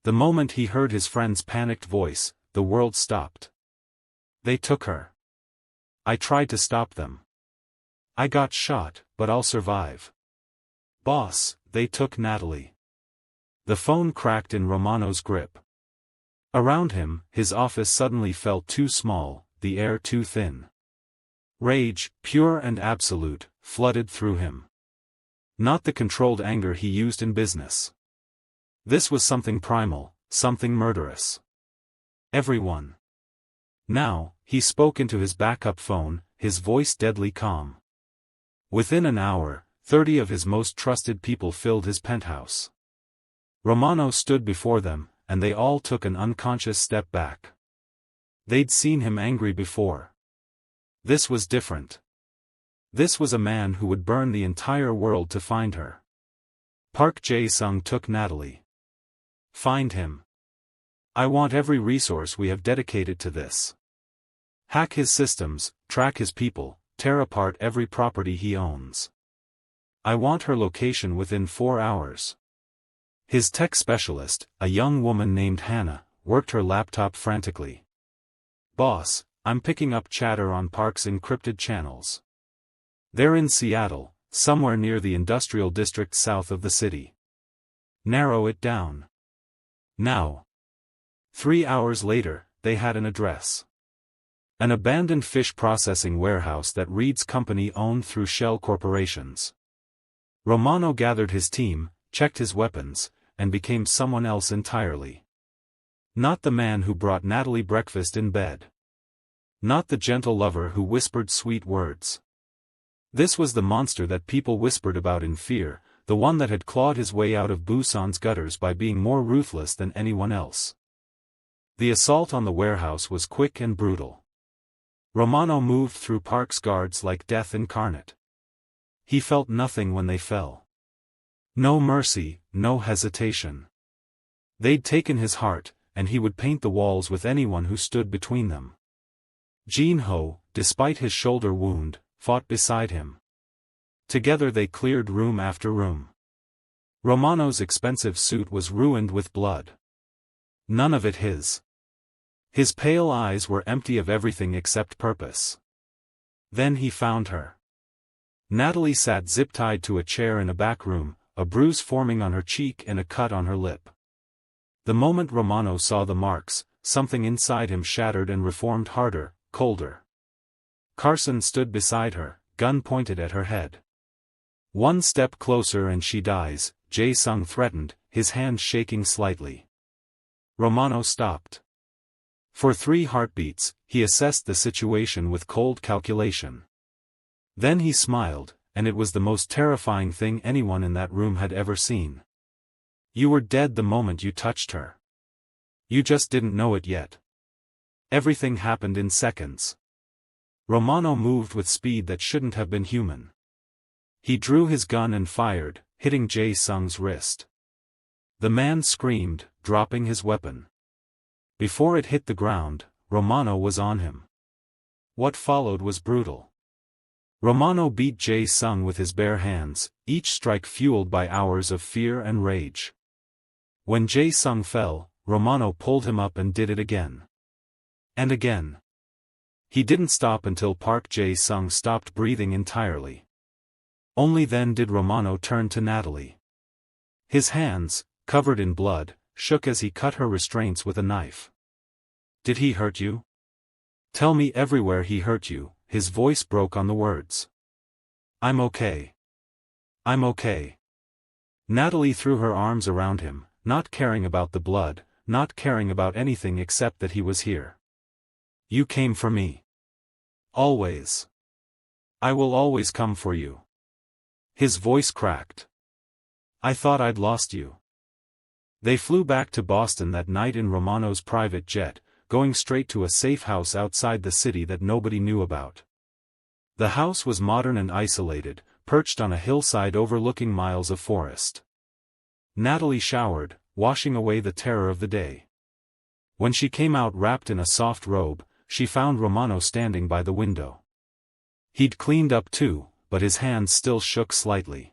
The moment he heard his friend's panicked voice, the world stopped. They took her. I tried to stop them. I got shot, but I'll survive. Boss, they took Natalie. The phone cracked in Romano's grip. Around him, his office suddenly felt too small, the air too thin. Rage, pure and absolute, flooded through him. Not the controlled anger he used in business. This was something primal, something murderous. Everyone. Now, he spoke into his backup phone, his voice deadly calm. Within an hour, 30 of his most trusted people filled his penthouse. Romano stood before them, and they all took an unconscious step back. They'd seen him angry before. This was different. This was a man who would burn the entire world to find her. Park Jae-sung took Natalie. Find him. I want every resource we have dedicated to this. Hack his systems, track his people, tear apart every property he owns. I want her location within 4 hours. His tech specialist, a young woman named Hannah, worked her laptop frantically. Boss, I'm picking up chatter on Park's encrypted channels. They're in Seattle, somewhere near the industrial district south of the city. Narrow it down. Now. 3 hours later, they had an address. An abandoned fish processing warehouse that Reed's company owned through shell corporations. Romano gathered his team, checked his weapons, and became someone else entirely. Not the man who brought Natalie breakfast in bed. Not the gentle lover who whispered sweet words. This was the monster that people whispered about in fear, the one that had clawed his way out of Busan's gutters by being more ruthless than anyone else. The assault on the warehouse was quick and brutal. Romano moved through Park's guards like death incarnate. He felt nothing when they fell. No mercy, no hesitation. They'd taken his heart, and he would paint the walls with anyone who stood between them. Jin-ho, despite his shoulder wound, fought beside him. Together they cleared room after room. Romano's expensive suit was ruined with blood. None of it his. His pale eyes were empty of everything except purpose. Then he found her. Natalie sat zip-tied to a chair in a back room, a bruise forming on her cheek and a cut on her lip. The moment Romano saw the marks, something inside him shattered and reformed harder, colder. Carson stood beside her, gun pointed at her head. "One step closer and she dies," Jae-sung threatened, his hand shaking slightly. Romano stopped. For 3 heartbeats, he assessed the situation with cold calculation. Then he smiled, and it was the most terrifying thing anyone in that room had ever seen. "You were dead the moment you touched her. You just didn't know it yet." Everything happened in seconds. Romano moved with speed that shouldn't have been human. He drew his gun and fired, hitting Jae-sung's wrist. The man screamed, dropping his weapon. Before it hit the ground, Romano was on him. What followed was brutal. Romano beat Jae-sung with his bare hands, each strike fueled by hours of fear and rage. When Jae-sung fell, Romano pulled him up and did it again. And again. He didn't stop until Park Jae-sung stopped breathing entirely. Only then did Romano turn to Natalie. His hands, covered in blood, shook as he cut her restraints with a knife. "Did he hurt you? Tell me everywhere he hurt you." His voice broke on the words. "I'm okay. I'm okay." Natalie threw her arms around him, not caring about the blood, not caring about anything except that he was here. "You came for me. Always. I will always come for you." His voice cracked. "I thought I'd lost you." They flew back to Boston that night in Romano's private jet, going straight to a safe house outside the city that nobody knew about. The house was modern and isolated, perched on a hillside overlooking miles of forest. Natalie showered, washing away the terror of the day. When she came out wrapped in a soft robe, she found Romano standing by the window. He'd cleaned up too, but his hands still shook slightly.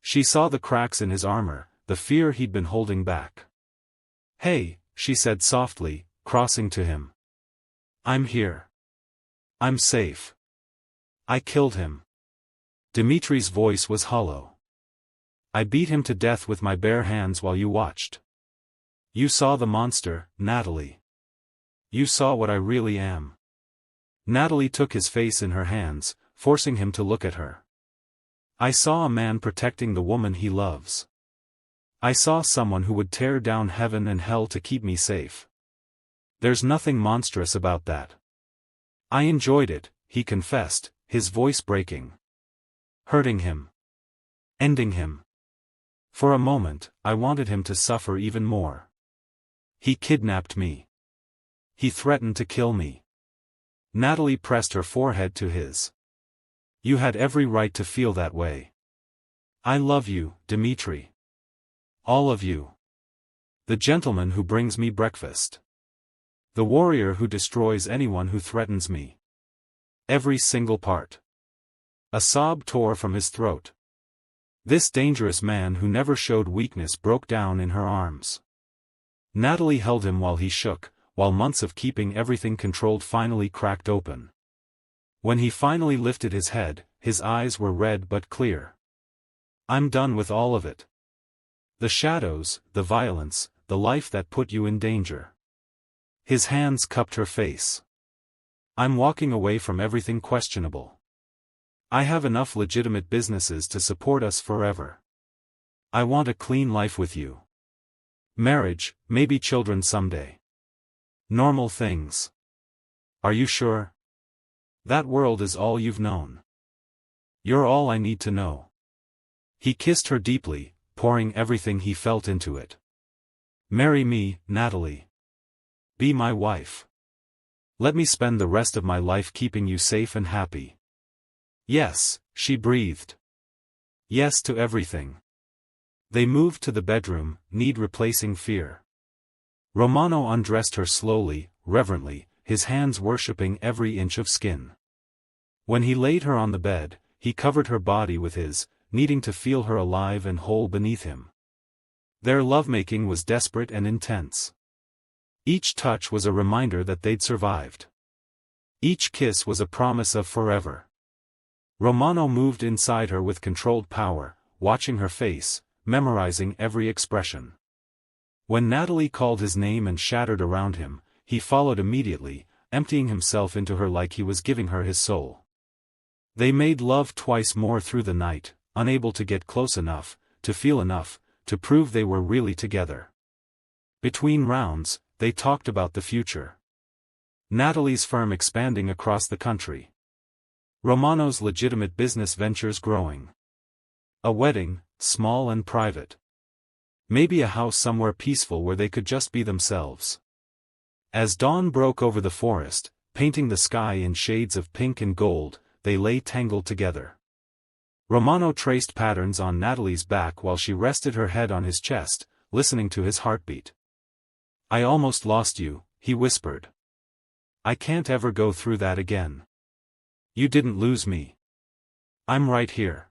She saw the cracks in his armor, the fear he'd been holding back. "Hey," she said softly, crossing to him. "I'm here. I'm safe. I killed him." Dimitri's voice was hollow. "I beat him to death with my bare hands while you watched. You saw the monster, Natalie. You saw what I really am." Natalie took his face in her hands, forcing him to look at her. "I saw a man protecting the woman he loves. I saw someone who would tear down heaven and hell to keep me safe. There's nothing monstrous about that. I enjoyed it," he confessed, his voice breaking. "Hurting him. Ending him. For a moment, I wanted him to suffer even more. He kidnapped me. He threatened to kill me." Natalie pressed her forehead to his. "You had every right to feel that way. I love you, Dimitri. All of you. The gentleman who brings me breakfast. The warrior who destroys anyone who threatens me. Every single part." A sob tore from his throat. This dangerous man who never showed weakness broke down in her arms. Natalie held him while he shook, while months of keeping everything controlled finally cracked open. When he finally lifted his head, his eyes were red but clear. "I'm done with all of it. The shadows, the violence, the life that put you in danger." His hands cupped her face. "I'm walking away from everything questionable. I have enough legitimate businesses to support us forever. I want a clean life with you. Marriage, maybe children someday. Normal things. Are you sure? That world is all you've known. You're all I need to know." He kissed her deeply, pouring everything he felt into it. "Marry me, Natalie. Be my wife. Let me spend the rest of my life keeping you safe and happy." "Yes," she breathed. "Yes to everything." They moved to the bedroom, need replacing fear. Romano undressed her slowly, reverently, his hands worshipping every inch of skin. When he laid her on the bed, he covered her body with his, needing to feel her alive and whole beneath him. Their lovemaking was desperate and intense. Each touch was a reminder that they'd survived. Each kiss was a promise of forever. Romano moved inside her with controlled power, watching her face, memorizing every expression. When Natalie called his name and shattered around him, he followed immediately, emptying himself into her like he was giving her his soul. They made love twice more through the night, unable to get close enough, to feel enough, to prove they were really together. Between rounds, they talked about the future. Natalie's firm expanding across the country. Romano's legitimate business ventures growing. A wedding, small and private. Maybe a house somewhere peaceful where they could just be themselves. As dawn broke over the forest, painting the sky in shades of pink and gold, they lay tangled together. Romano traced patterns on Natalie's back while she rested her head on his chest, listening to his heartbeat. "I almost lost you," he whispered. "I can't ever go through that again. You didn't lose me. I'm right here."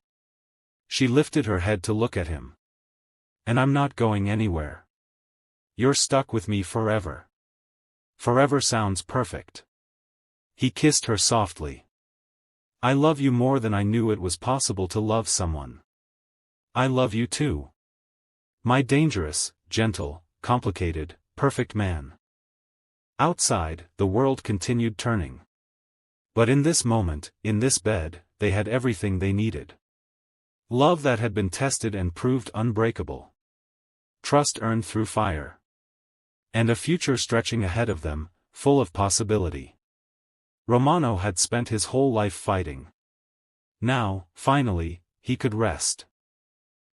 She lifted her head to look at him. "And I'm not going anywhere. You're stuck with me forever." Forever sounds perfect. He kissed her softly. "I love you more than I knew it was possible to love someone. I love you too. My dangerous, gentle, complicated, perfect man." Outside, the world continued turning. But in this moment, in this bed, they had everything they needed. Love that had been tested and proved unbreakable. Trust earned through fire. And a future stretching ahead of them, full of possibility. Romano had spent his whole life fighting. Now, finally, he could rest.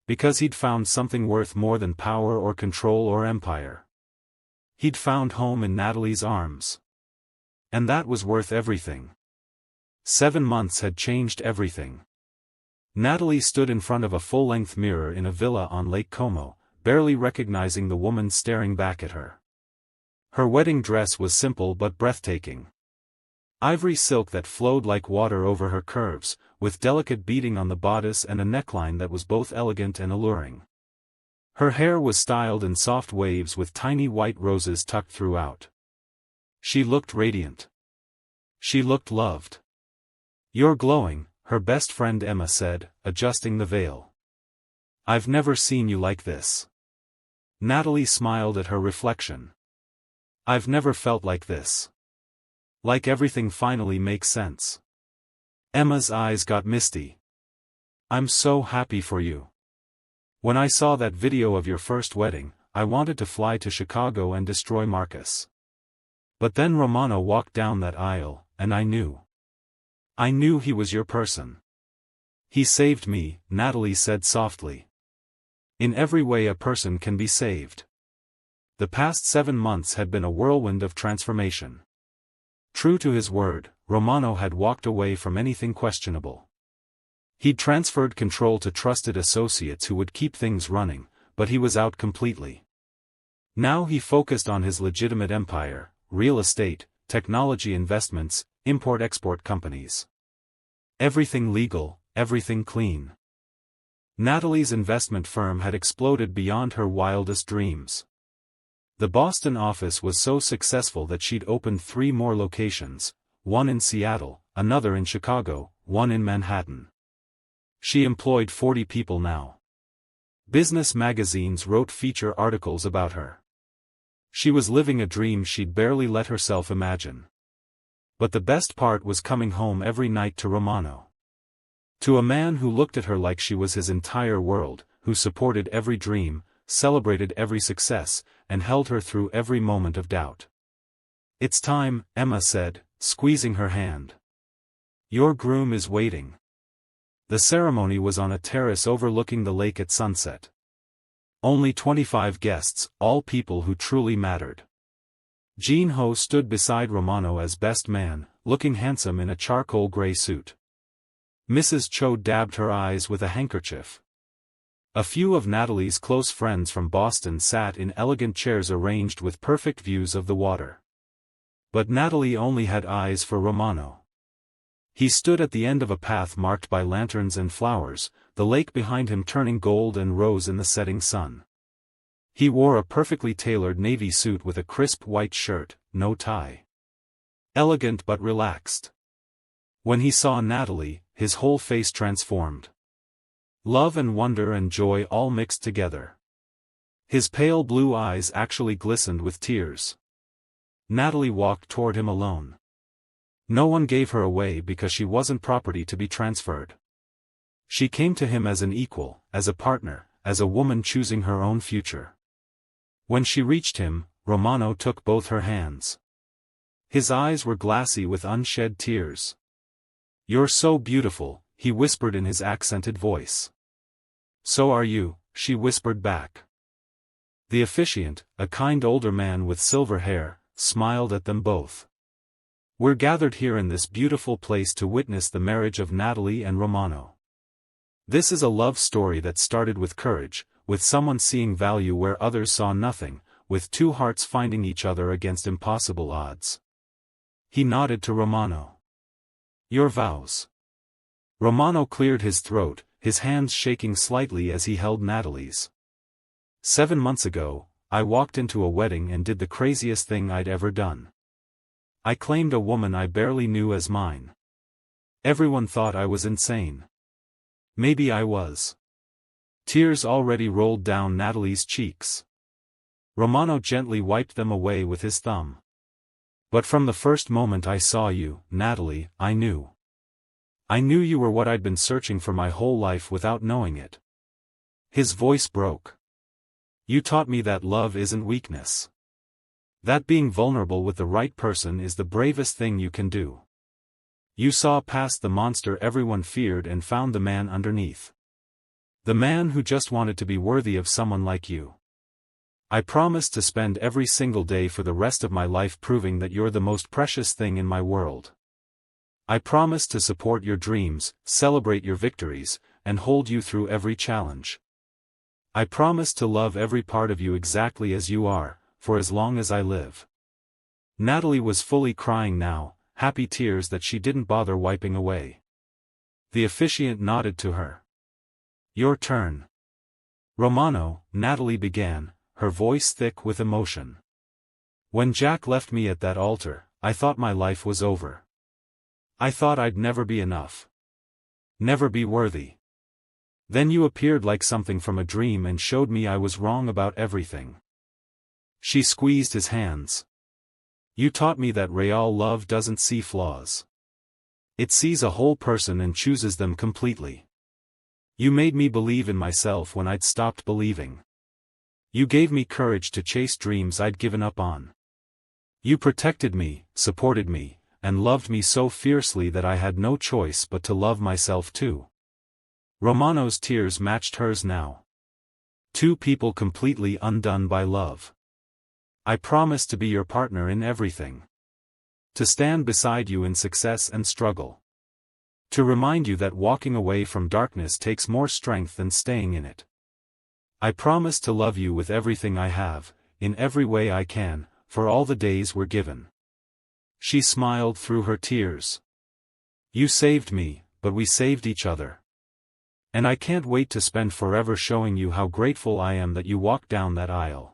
Because he'd found something worth more than power or control or empire. He'd found home in Natalie's arms. And that was worth everything. 7 months had changed everything. Natalie stood in front of a full-length mirror in a villa on Lake Como, barely recognizing the woman staring back at her. Her wedding dress was simple but breathtaking. Ivory silk that flowed like water over her curves, with delicate beading on the bodice and a neckline that was both elegant and alluring. Her hair was styled in soft waves with tiny white roses tucked throughout. She looked radiant. She looked loved. "You're glowing," her best friend Emma said, adjusting the veil. "I've never seen you like this." Natalie smiled at her reflection. "I've never felt like this. Like everything finally makes sense." Emma's eyes got misty. "I'm so happy for you. When I saw that video of your first wedding, I wanted to fly to Chicago and destroy Marcus. But then Romano walked down that aisle, and I knew. I knew he was your person." "He saved me," Natalie said softly. In every way a person can be saved. The past 7 months had been a whirlwind of transformation. True to his word, Romano had walked away from anything questionable. He'd transferred control to trusted associates who would keep things running, but he was out completely. Now he focused on his legitimate empire, real estate, technology investments, import-export companies. Everything legal, everything clean. Natalie's investment firm had exploded beyond her wildest dreams. The Boston office was so successful that she'd opened 3 more locations, one in Seattle, another in Chicago, one in Manhattan. She employed 40 people now. Business magazines wrote feature articles about her. She was living a dream she'd barely let herself imagine. But the best part was coming home every night to Romano. To a man who looked at her like she was his entire world, who supported every dream, celebrated every success, and held her through every moment of doubt. "It's time," Emma said, squeezing her hand. "Your groom is waiting." The ceremony was on a terrace overlooking the lake at sunset. Only 25 guests, all people who truly mattered. Jean Ho stood beside Romano as best man, looking handsome in a charcoal gray suit. Mrs. Cho dabbed her eyes with a handkerchief. A few of Natalie's close friends from Boston sat in elegant chairs arranged with perfect views of the water. But Natalie only had eyes for Romano. He stood at the end of a path marked by lanterns and flowers, the lake behind him turning gold and rose in the setting sun. He wore a perfectly tailored navy suit with a crisp white shirt, no tie. Elegant but relaxed. When he saw Natalie, his whole face transformed. Love and wonder and joy all mixed together. His pale blue eyes actually glistened with tears. Natalie walked toward him alone. No one gave her away because she wasn't property to be transferred. She came to him as an equal, as a partner, as a woman choosing her own future. When she reached him, Romano took both her hands. His eyes were glassy with unshed tears. "You're so beautiful," he whispered in his accented voice. "So are you," she whispered back. The officiant, a kind older man with silver hair, smiled at them both. "We're gathered here in this beautiful place to witness the marriage of Natalie and Romano. This is a love story that started with courage, with someone seeing value where others saw nothing, with two hearts finding each other against impossible odds." He nodded to Romano. "Your vows." Romano cleared his throat, his hands shaking slightly as he held Natalie's. 7 months ago, I walked into a wedding and did the craziest thing I'd ever done. I claimed a woman I barely knew as mine. Everyone thought I was insane. Maybe I was. Tears already rolled down Natalie's cheeks. Romano gently wiped them away with his thumb. "But from the first moment I saw you, Natalie, I knew. I knew you were what I'd been searching for my whole life without knowing it." His voice broke. "You taught me that love isn't weakness. That being vulnerable with the right person is the bravest thing you can do. You saw past the monster everyone feared and found the man underneath. The man who just wanted to be worthy of someone like you. I promise to spend every single day for the rest of my life proving that you're the most precious thing in my world. I promise to support your dreams, celebrate your victories, and hold you through every challenge. I promise to love every part of you exactly as you are, for as long as I live." Natalie was fully crying now, happy tears that she didn't bother wiping away. The officiant nodded to her. "Your turn." "Romano," Natalie began, her voice thick with emotion. "When Jack left me at that altar, I thought my life was over. I thought I'd never be enough. Never be worthy. Then you appeared like something from a dream and showed me I was wrong about everything." She squeezed his hands. "You taught me that real love doesn't see flaws. It sees a whole person and chooses them completely. You made me believe in myself when I'd stopped believing. You gave me courage to chase dreams I'd given up on. You protected me, supported me, and loved me so fiercely that I had no choice but to love myself too." Romano's tears matched hers now. Two people completely undone by love. "I promise to be your partner in everything. To stand beside you in success and struggle. To remind you that walking away from darkness takes more strength than staying in it. I promise to love you with everything I have, in every way I can, for all the days we're given." She smiled through her tears. "You saved me, but we saved each other. And I can't wait to spend forever showing you how grateful I am that you walked down that aisle."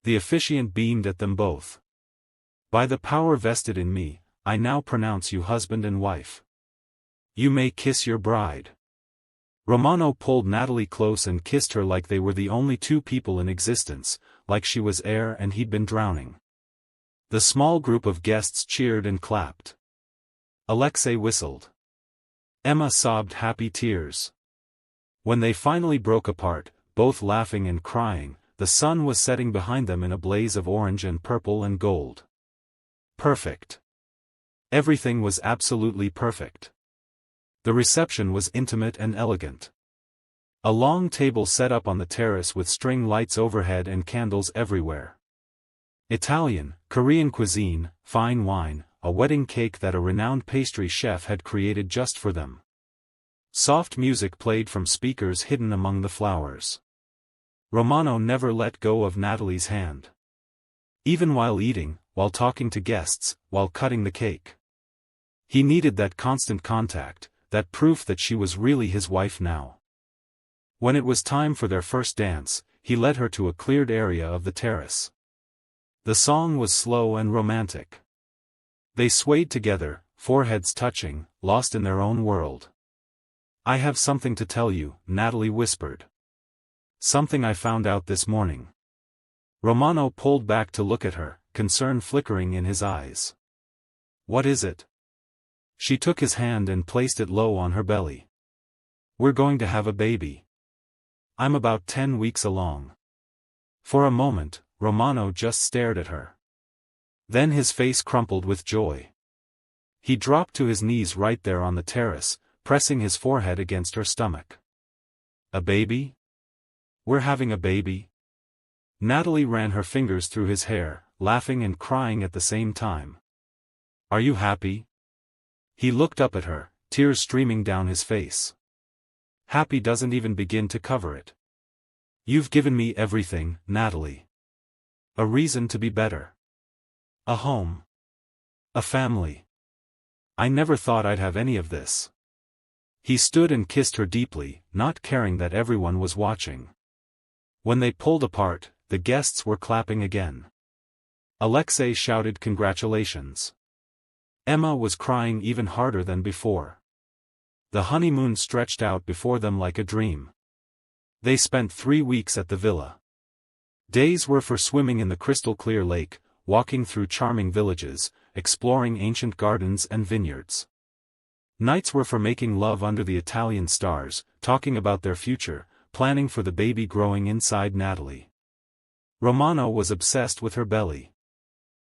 The officiant beamed at them both. "By the power vested in me, I now pronounce you husband and wife. You may kiss your bride." Romano pulled Natalie close and kissed her like they were the only two people in existence, like she was air and he'd been drowning. The small group of guests cheered and clapped. Alexei whistled. Emma sobbed happy tears. When they finally broke apart, both laughing and crying, the sun was setting behind them in a blaze of orange and purple and gold. Perfect. Everything was absolutely perfect. The reception was intimate and elegant. A long table set up on the terrace with string lights overhead and candles everywhere. Italian, Korean cuisine, fine wine, a wedding cake that a renowned pastry chef had created just for them. Soft music played from speakers hidden among the flowers. Romano never let go of Natalie's hand. Even while eating, while talking to guests, while cutting the cake. He needed that constant contact, that proof that she was really his wife now. When it was time for their first dance, he led her to a cleared area of the terrace. The song was slow and romantic. They swayed together, foreheads touching, lost in their own world. "I have something to tell you," Natalie whispered. "Something I found out this morning." Romano pulled back to look at her, concern flickering in his eyes. "What is it?" She took his hand and placed it low on her belly. "We're going to have a baby. I'm about 10 weeks along." For a moment, Romano just stared at her. Then his face crumpled with joy. He dropped to his knees right there on the terrace, pressing his forehead against her stomach. "A baby? We're having a baby?" Natalie ran her fingers through his hair, laughing and crying at the same time. "Are you happy?" He looked up at her, tears streaming down his face. "Happy doesn't even begin to cover it. You've given me everything, Natalie. A reason to be better. A home. A family. I never thought I'd have any of this." He stood and kissed her deeply, not caring that everyone was watching. When they pulled apart, the guests were clapping again. Alexei shouted congratulations. Emma was crying even harder than before. The honeymoon stretched out before them like a dream. They spent 3 weeks at the villa. Days were for swimming in the crystal-clear lake, walking through charming villages, exploring ancient gardens and vineyards. Nights were for making love under the Italian stars, talking about their future, planning for the baby growing inside Natalie. Romano was obsessed with her belly.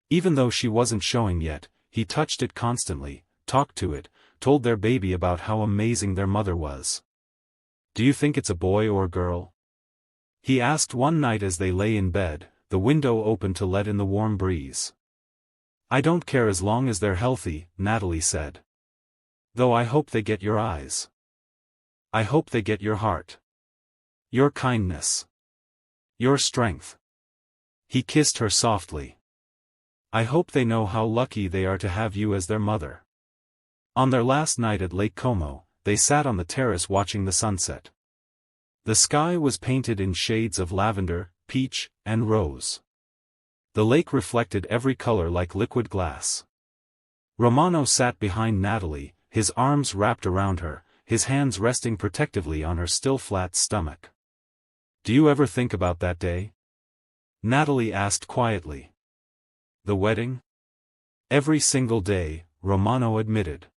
Even though she wasn't showing yet, he touched it constantly, talked to it, told their baby about how amazing their mother was. "Do you think it's a boy or a girl?" he asked one night as they lay in bed, the window open to let in the warm breeze. "I don't care as long as they're healthy," Natalie said. "Though I hope they get your eyes. I hope they get your heart. Your kindness. Your strength." He kissed her softly. "I hope they know how lucky they are to have you as their mother." On their last night at Lake Como, they sat on the terrace watching the sunset. The sky was painted in shades of lavender, peach, and rose. The lake reflected every color like liquid glass. Romano sat behind Natalie, his arms wrapped around her, his hands resting protectively on her still flat stomach. "Do you ever think about that day?" Natalie asked quietly. "The wedding?" "Every single day," Romano admitted.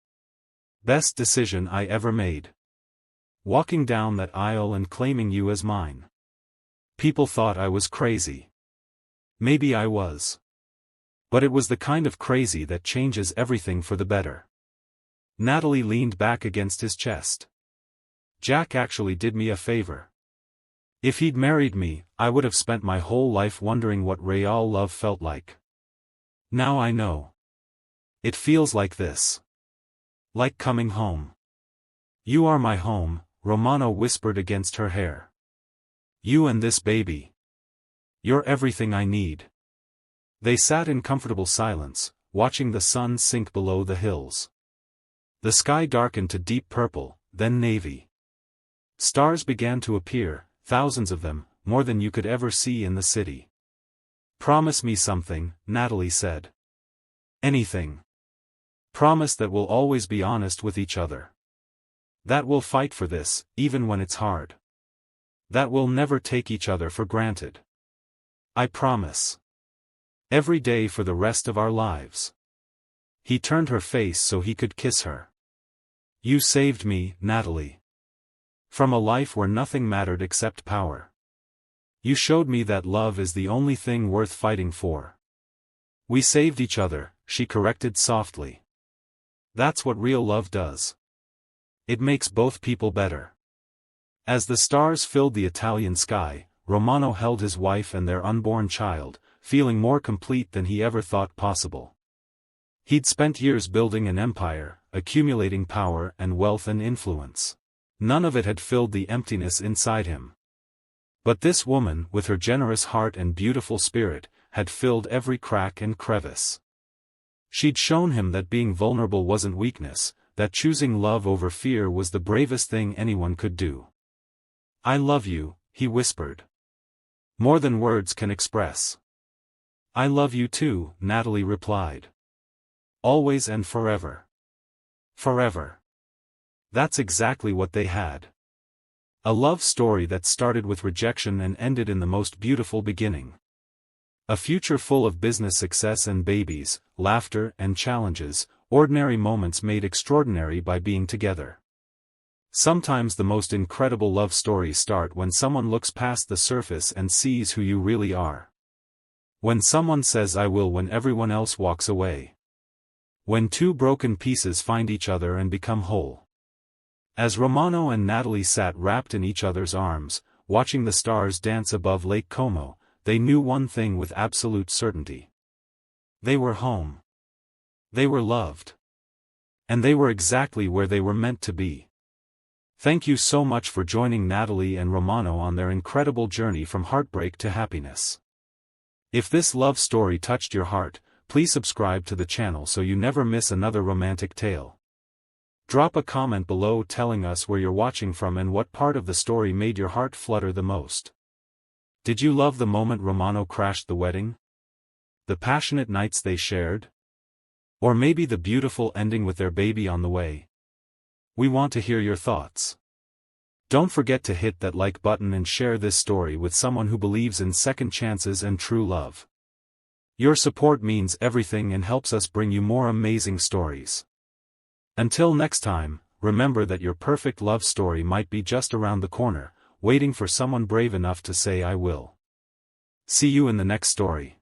"Best decision I ever made. Walking down that aisle and claiming you as mine. People thought I was crazy. Maybe I was. But it was the kind of crazy that changes everything for the better." Natalie leaned back against his chest. "Jack actually did me a favor. If he'd married me, I would have spent my whole life wondering what real love felt like. Now I know. It feels like this. Like coming home." "You are my home," Romano whispered against her hair. "You and this baby. You're everything I need." They sat in comfortable silence, watching the sun sink below the hills. The sky darkened to deep purple, then navy. Stars began to appear, thousands of them, more than you could ever see in the city. "Promise me something," Natalie said. "Anything. Promise that we'll always be honest with each other. That we'll fight for this, even when it's hard. That we'll never take each other for granted. I promise. Every day for the rest of our lives." He turned her face so he could kiss her. "You saved me, Natalie. From a life where nothing mattered except power. You showed me that love is the only thing worth fighting for." "We saved each other," she corrected softly. "That's what real love does. It makes both people better." As the stars filled the Italian sky, Romano held his wife and their unborn child, feeling more complete than he ever thought possible. He'd spent years building an empire, accumulating power and wealth and influence. None of it had filled the emptiness inside him. But this woman, with her generous heart and beautiful spirit, had filled every crack and crevice. She'd shown him that being vulnerable wasn't weakness, that choosing love over fear was the bravest thing anyone could do. "I love you," he whispered. "More than words can express." "I love you too," Natalie replied. "Always and forever." Forever. That's exactly what they had. A love story that started with rejection and ended in the most beautiful beginning. A future full of business success and babies, laughter and challenges, ordinary moments made extraordinary by being together. Sometimes the most incredible love stories start when someone looks past the surface and sees who you really are. When someone says "I will" when everyone else walks away. When two broken pieces find each other and become whole. As Romano and Natalie sat wrapped in each other's arms, watching the stars dance above Lake Como, they knew one thing with absolute certainty. They were home. They were loved. And they were exactly where they were meant to be. Thank you so much for joining Natalie and Romano on their incredible journey from heartbreak to happiness. If this love story touched your heart, please subscribe to the channel so you never miss another romantic tale. Drop a comment below telling us where you're watching from and what part of the story made your heart flutter the most. Did you love the moment Romano crashed the wedding? The passionate nights they shared? Or maybe the beautiful ending with their baby on the way? We want to hear your thoughts. Don't forget to hit that like button and share this story with someone who believes in second chances and true love. Your support means everything and helps us bring you more amazing stories. Until next time, remember that your perfect love story might be just around the corner, waiting for someone brave enough to say "I will." See you in the next story.